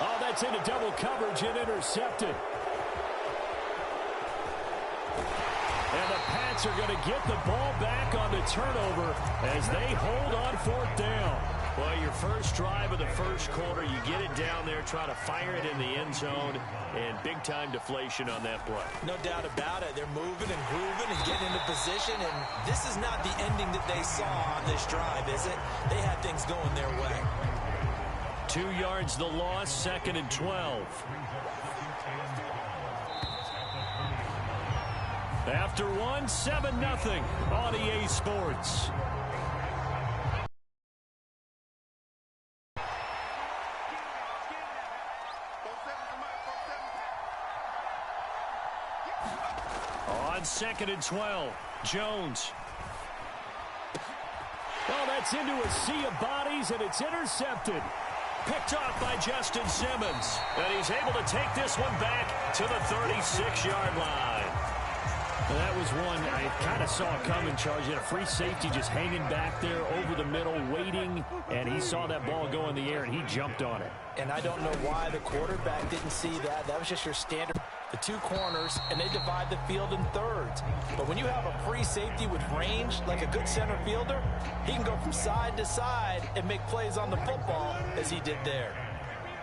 Oh, that's into double coverage and intercepted. And the Pats are going to get the ball back on the turnover as they hold on 4th down. Well, your first drive of the first quarter, you get it down there, try to fire it in the end zone, and big-time deflation on that play. No doubt about it. They're moving and grooving and getting into position, and this is not the ending that they saw on this drive, is it? They had things going their way. 2 yards the loss, 2nd and 12. After 7-0 on EA Sports. On 2nd and 12, Jones. Well, that's into a sea of bodies, and it's intercepted. Picked off by Justin Simmons. And he's able to take this one back to the 36-yard line. Well, that was one I kind of saw coming, Charles. You had a free safety just hanging back there over the middle, waiting, and he saw that ball go in the air, and he jumped on it. And I don't know why the quarterback didn't see that. That was just your standard. The 2 corners, and they divide the field in thirds. But when you have a free safety with range, like a good center fielder, he can go from side to side and make plays on the football as he did there.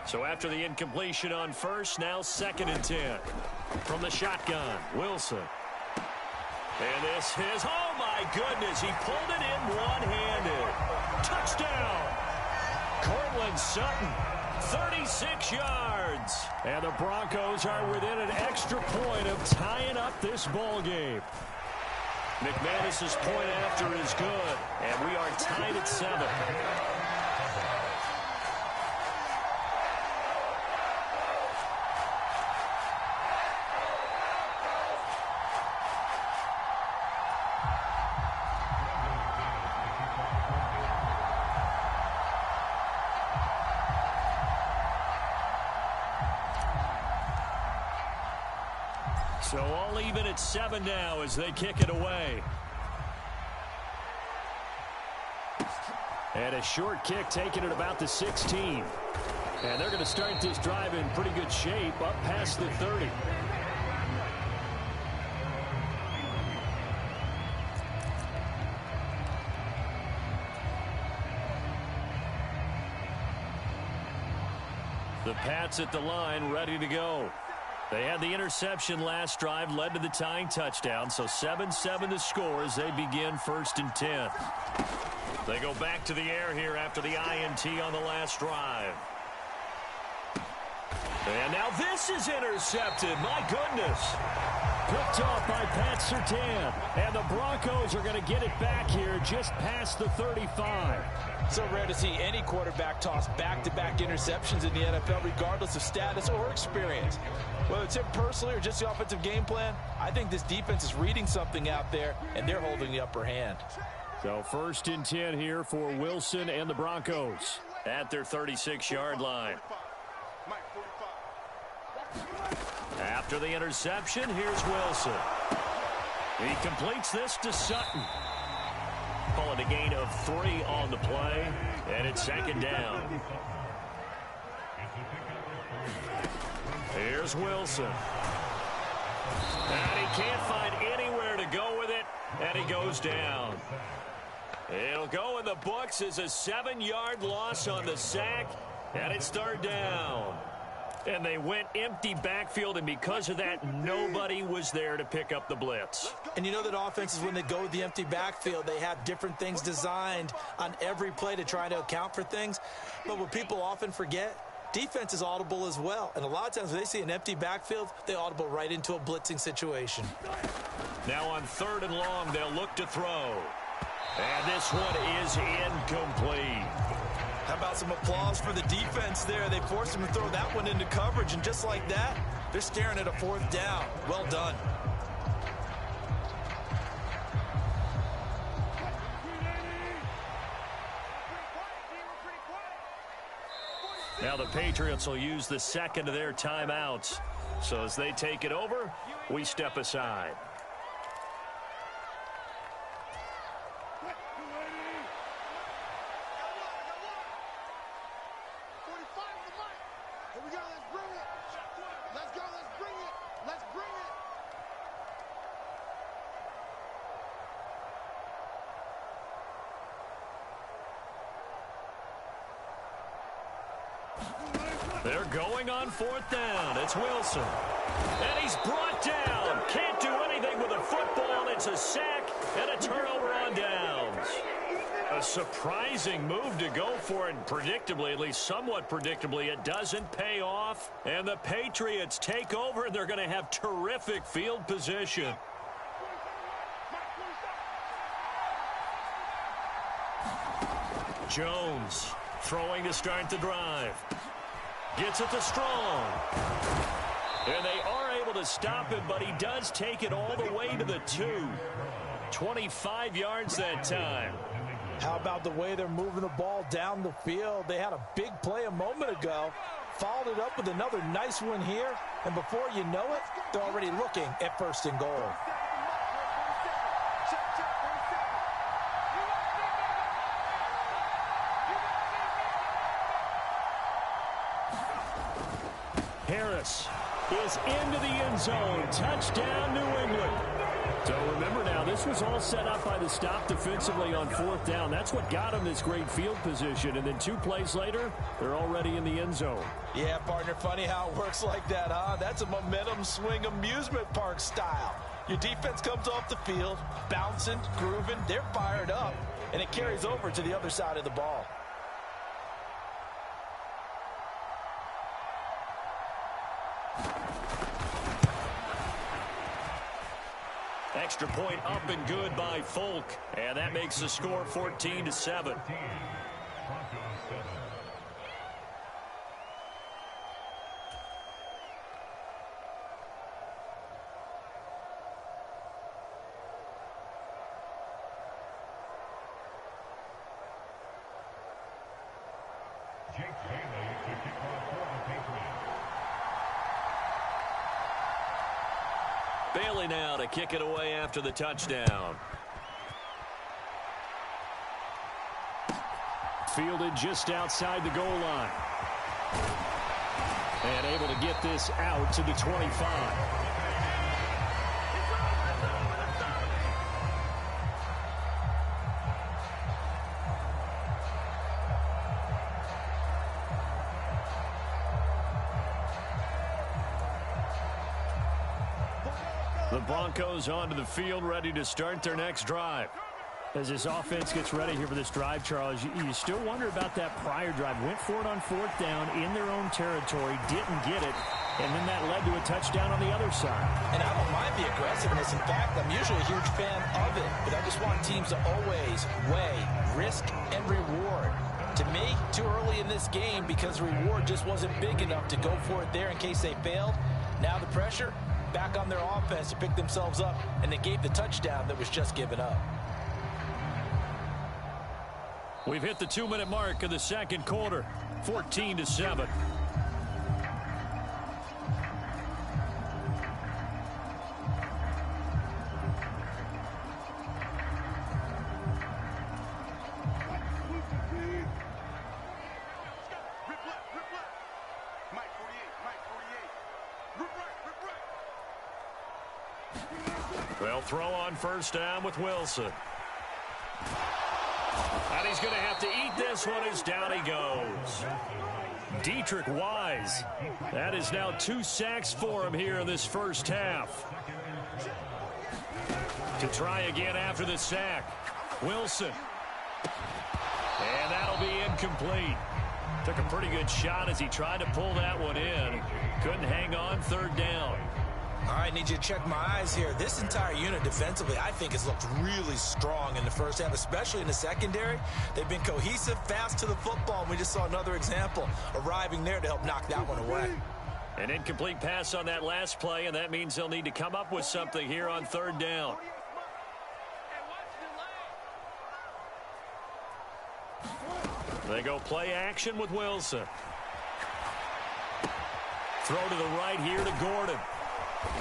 So after the incompletion on first, now 2nd and 10. From the shotgun, Wilson. And this is, oh my goodness, he pulled it in one-handed. Touchdown! Cortland Sutton, 36 yards. And the Broncos are within an extra point of tying up this ball game. McManus's point after is good, and we are tied at 7. So all even at 7 now as they kick it away. And a short kick taken at about the 16. And they're going to start this drive in pretty good shape up past the 30. The Pats at the line ready to go. They had the interception last drive, led to the tying touchdown, so 7-7 to score as they begin 1st and 10. They go back to the air here after the INT on the last drive. And now this is intercepted. My goodness. Picked off by Pat Surtain. And the Broncos are going to get it back here just past the 35. So rare to see any quarterback toss back-to-back interceptions in the NFL, regardless of status or experience. Whether it's him personally or just the offensive game plan, I think this defense is reading something out there, and they're holding the upper hand. So 1st and 10 here for Wilson and the Broncos at their 36-yard line. After the interception, here's Wilson. He completes this to Sutton. Call it a gain of 3 on the play, and it's 2nd down. Here's Wilson. And he can't find anywhere to go with it, and he goes down. It'll go in the books as a 7-yard loss on the sack, and it's 3rd down. And they went empty backfield, and because of that, nobody was there to pick up the blitz. And you know that offenses, when they go with the empty backfield, they have different things designed on every play to try to account for things. But what people often forget, defense is audible as well. And a lot of times when they see an empty backfield, they audible right into a blitzing situation. Now on 3rd and long, they'll look to throw. And this one is incomplete. How about some applause for the defense there? They forced him to throw that one into coverage, and just like that, they're staring at a 4th down. Well done. Now the Patriots will use the 2nd of their timeouts. So as they take it over, we step aside. They're going on 4th down. It's Wilson. And he's brought down. Can't do anything with a football. It's a sack and a turnover on downs. A surprising move to go for it, and predictably, at least somewhat predictably, it doesn't pay off. And the Patriots take over, and they're going to have terrific field position. Jones throwing to start the drive. Gets it to Strong. And they are able to stop him, but he does take it all the way to the 2. 25 yards that time. How about the way they're moving the ball down the field? They had a big play a moment ago, followed it up with another nice one here, and before you know it, they're already looking at 1st and goal. Harris is into the end zone. Touchdown, New England. So remember now, this was all set up by the stop defensively on 4th down. That's what got them this great field position. And then 2 plays later, they're already in the end zone. Yeah, partner, funny how it works like that, huh? That's a momentum swing amusement park style. Your defense comes off the field, bouncing, grooving, they're fired up, and it carries over to the other side of the ball. Extra point up and good by Folk. And that makes the score 14-7. Bailey now to kick it away after the touchdown. Fielded just outside the goal line. And able to get this out to the 25. The Broncos onto the field, ready to start their next drive. As this offense gets ready here for this drive, Charles, you still wonder about that prior drive. Went for it on 4th down in their own territory, didn't get it, and then that led to a touchdown on the other side. And I don't mind the aggressiveness. In fact, I'm usually a huge fan of it, but I just want teams to always weigh risk and reward. To me, too early in this game because the reward just wasn't big enough to go for it there in case they failed. Now the pressure back on their offense to pick themselves up, and they gave the touchdown that was just given up. We've hit the 2-minute mark of the second quarter, 14-7. They'll throw on first down with Wilson. And he's going to have to eat this one as down he goes. Dietrich Wise. That is now 2 sacks for him here in this first half. To try again after the sack. Wilson. And that'll be incomplete. Took a pretty good shot as he tried to pull that one in. Couldn't hang on, 3rd down. All right, need you to check my eyes here. This entire unit defensively, I think, has looked really strong in the first half, especially in the secondary. They've been cohesive, fast to the football, and we just saw another example arriving there to help knock that one away. An incomplete pass on that last play, and that means they'll need to come up with something here on 3rd down. They go play action with Wilson. Throw to the right here to Gordon.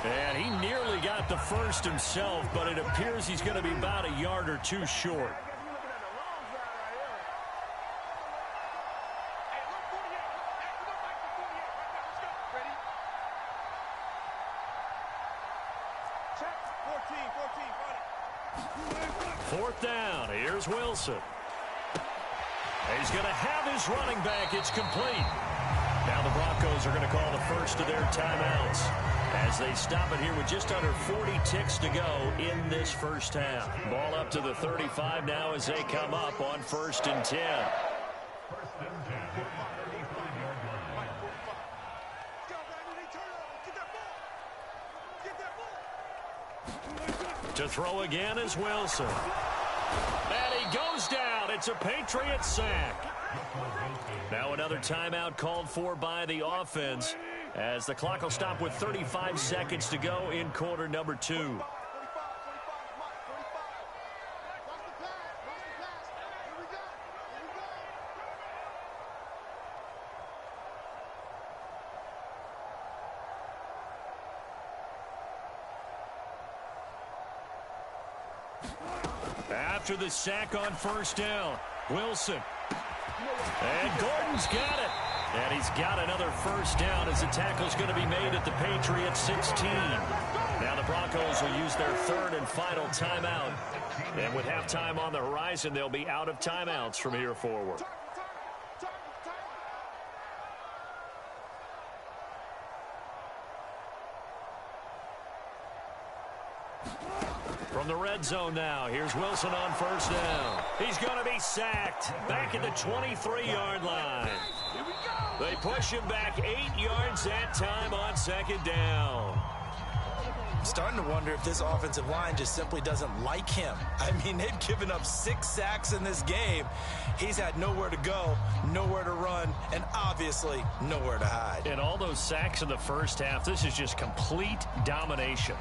And he nearly got the first himself, but it appears he's going to be about a yard or 2 short. Fourth down. Here's Wilson. He's going to have his running back. It's complete. Now the Broncos are going to call the first of their timeouts as they stop it here with just under 40 ticks to go in this first half. Ball up to the 35 now as they come up on 1st and 10. To throw again is Wilson. And he goes down. It's a Patriot sack. Now another timeout called for by the offense as the clock will stop with 35 seconds to go in quarter number 2. After the sack on first down, Wilson. And Gordon's got it. And he's got another first down as the tackle's going to be made at the Patriots 16. Now the Broncos will use their 3rd and final timeout. And with halftime on the horizon, they'll be out of timeouts from here forward. From the red zone now, here's Wilson on first down. He's going to be sacked back at the 23-yard line. They push him back 8 yards that time on 2nd down. I'm starting to wonder if this offensive line just simply doesn't like him. I mean, they've given up 6 sacks in this game. He's had nowhere to go, nowhere to run, and obviously nowhere to hide. And all those sacks in the first half, this is just complete domination.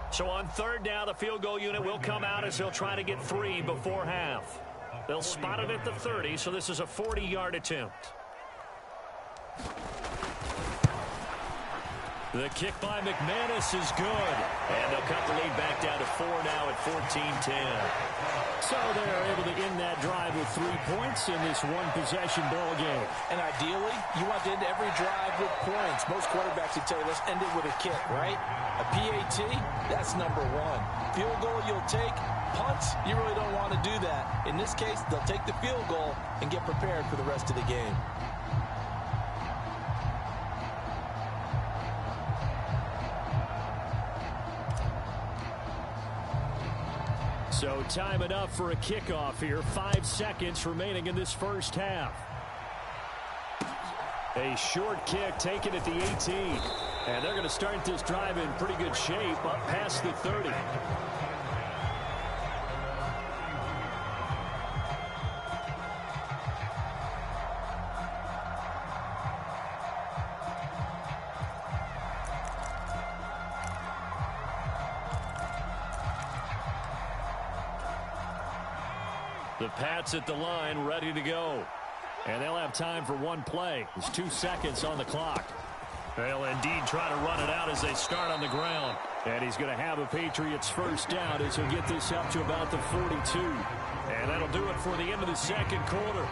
So on third down, the field goal unit will come out as they'll try to get 3 before half. They'll spot it at the 30, so this is a 40-yard attempt. The kick by McManus is good. And they'll cut the lead back down to 4 now at 14-10. So they're able to end that drive with 3 points in this one-possession ball game. And ideally, you want to end every drive with points. Most quarterbacks would tell you, let's end it with a kick, right? A PAT, that's number 1. Field goal you'll take. Punts, you really don't want to do that. In this case, they'll take the field goal and get prepared for the rest of the game. So time enough for a kickoff here. 5 seconds remaining in this first half. A short kick taken at the 18. And they're going to start this drive in pretty good shape up past the 30. The Pats at the line, ready to go. And they'll have time for one play. There's 2 seconds on the clock. They'll indeed try to run it out as they start on the ground. And he's going to have a Patriots first down as he'll get this up to about the 42. And that'll do it for the end of the second quarter.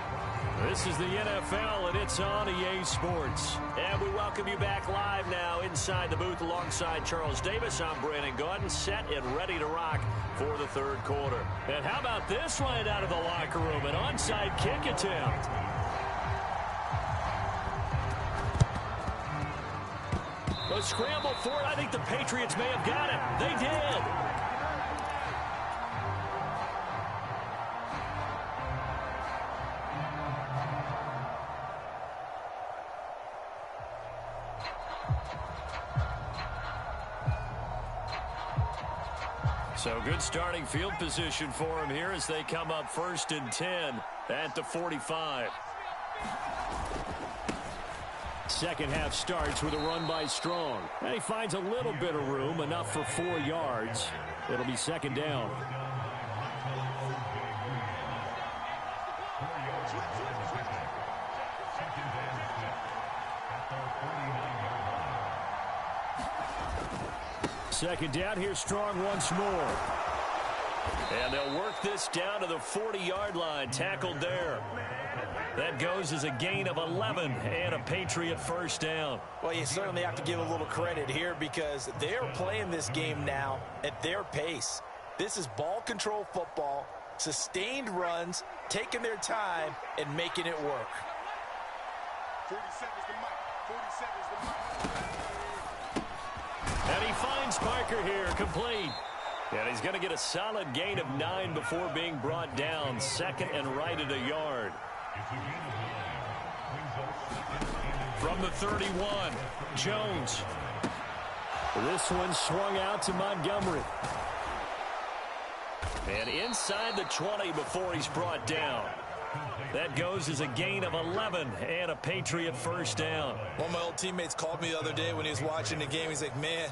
This is the NFL, and it's on EA Sports. And we welcome you back live now inside the booth alongside Charles Davis. I'm Brandon Gaudin, set and ready to rock for the third quarter. And how about this right out of the locker room? An onside kick attempt. A scramble for it. I think the Patriots may have got it. They did. So good starting field position for him here as they come up 1st and 10 at the 45. Second half starts with a run by Strong. And he finds a little bit of room, enough for 4 yards. It'll be second down. Second down, here's Strong once more. And they'll work this down to the 40-yard line, tackled there. That goes as a gain of 11 and a Patriot first down. Well, you certainly have to give a little credit here because they're playing this game now at their pace. This is ball control football, sustained runs, taking their time, and making it work. 47's the mic. 47's the mic. And he finds Parker here, complete. And he's going to get a solid gain of 9 before being brought down. Second and right at a yard. From the 31, Jones. This one swung out to Montgomery. And inside the 20 before he's brought down. That goes as a gain of 11 and a Patriot first down. One of my old teammates called me the other day when he was watching the game. He's like, man,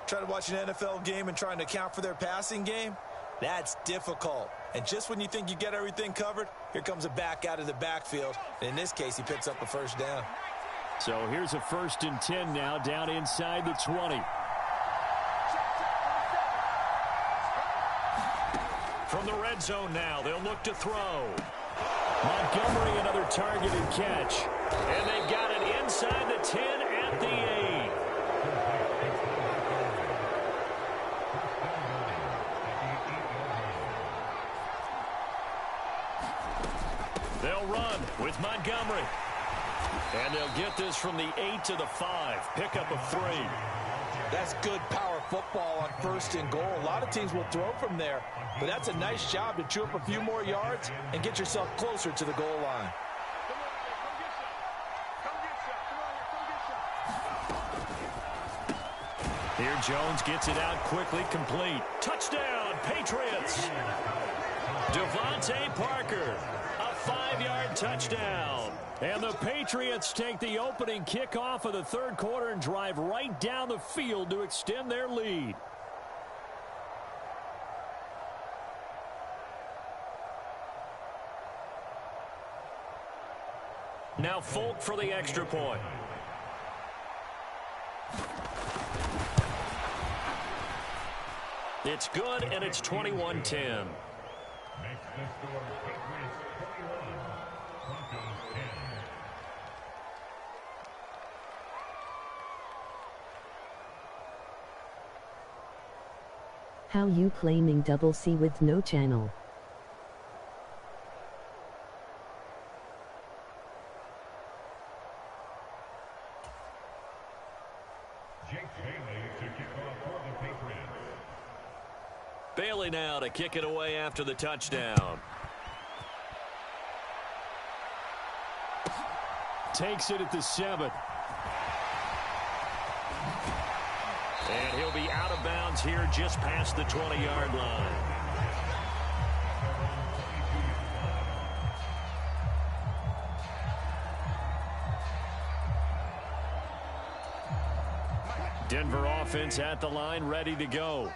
trying to watch an NFL game and trying to account for their passing game, that's difficult. And just when you think you get everything covered, here comes a back out of the backfield. And in this case, he picks up the first down. So here's a 1st and 10 now, down inside the 20. From the red zone now, they'll look to throw. Montgomery, another targeted catch. And they've got it inside the 10 at the 8. They'll run with Montgomery. And they'll get this from the 8 to the 5. Pickup of 3. That's good power football on 1st and goal. A lot of teams will throw from there, but that's a nice job to chew up a few more yards and get yourself closer to the goal line. Here Jones gets it out quickly, complete. Touchdown, Patriots. Devontae Parker, a 5-yard touchdown. And the Patriots take the opening kickoff of the third quarter and drive right down the field to extend their lead. Now Folk for the extra point. It's good, and it's 21-10. How you claiming double C with no channel? Bailey now to kick it away after the touchdown. Takes it at the 7. And he'll be out of bounds here just past the 20-yard line. Denver offense at the line, ready to go.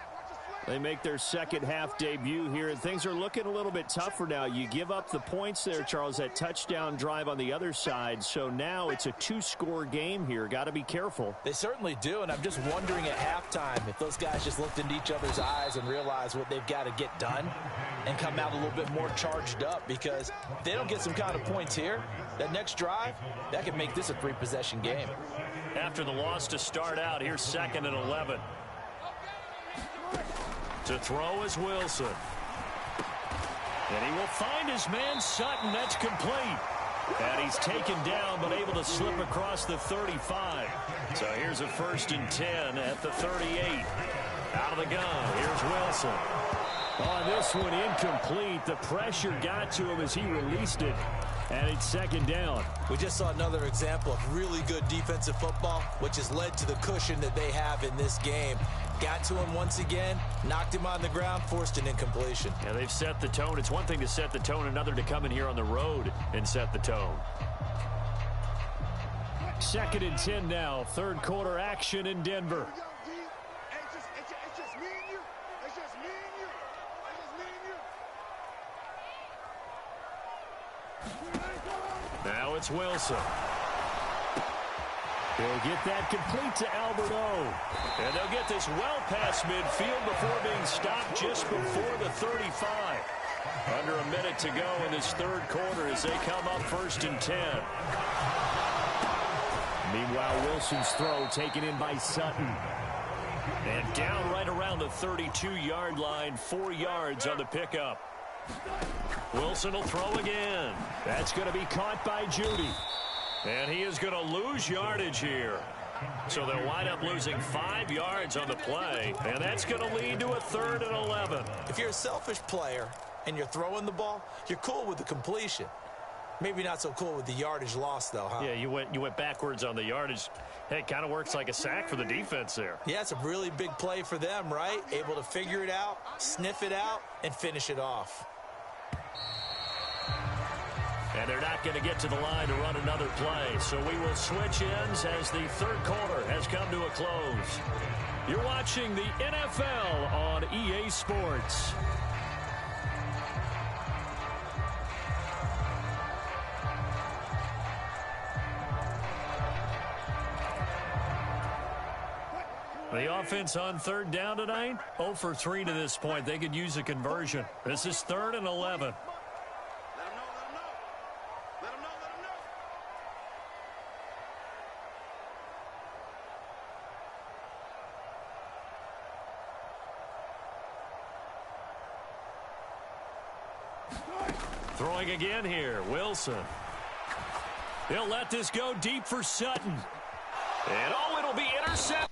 They make their second half debut here. Things are looking a little bit tougher now. You give up the points there, Charles, that touchdown drive on the other side. So now it's a 2-score game here. Got to be careful. They certainly do, and I'm just wondering at halftime if those guys just looked into each other's eyes and realized what they've got to get done and come out a little bit more charged up, because if they don't get some kind of points here, that next drive, that could make this a 3-possession game. After the loss to start out, here's 2nd and 11. To throw is Wilson. And he will find his man Sutton. That's complete. And he's taken down but able to slip across the 35. So here's a 1st and 10 at the 38. Out of the gun. Here's Wilson. On this one, incomplete. The pressure got to him as he released it. And it's 2nd down. We just saw another example of really good defensive football, which has led to the cushion that they have in this game. Got to him once again, knocked him on the ground, forced an incompletion. Yeah, they've set the tone. It's one thing to set the tone, another to come in here on the road and set the tone. 2nd and 10 now. Third quarter action in Denver. It's just me and you. It's just me and you. It's just me and you. Now it's Wilson. They'll get that complete to Albert O. And they'll get this well past midfield before being stopped just before the 35. Under a minute to go in this third quarter as they come up 1st and 10. Meanwhile, Wilson's throw taken in by Sutton. And down right around the 32-yard line, 4 yards on the pickup. Wilson will throw again. That's going to be caught by Judy. And he is going to lose yardage here. So they'll wind up losing 5 yards on the play, and that's going to lead to a 3rd and 11. If you're a selfish player and you're throwing the ball, you're cool with the completion. Maybe not so cool with the yardage loss, though, huh? Yeah, you went backwards on the yardage. Hey, it kind of works like a sack for the defense there. Yeah, it's a really big play for them, right? Able to figure it out, sniff it out, and finish it off. And they're not going to get to the line to run another play. So we will switch ends as the third quarter has come to a close. You're watching the NFL on EA Sports. The offense on 3rd down tonight, 0 for 3 to this point. They could use a conversion. This is 3rd and 11. Throwing again here, Wilson. They'll let this go deep for Sutton. And it'll be intercepted.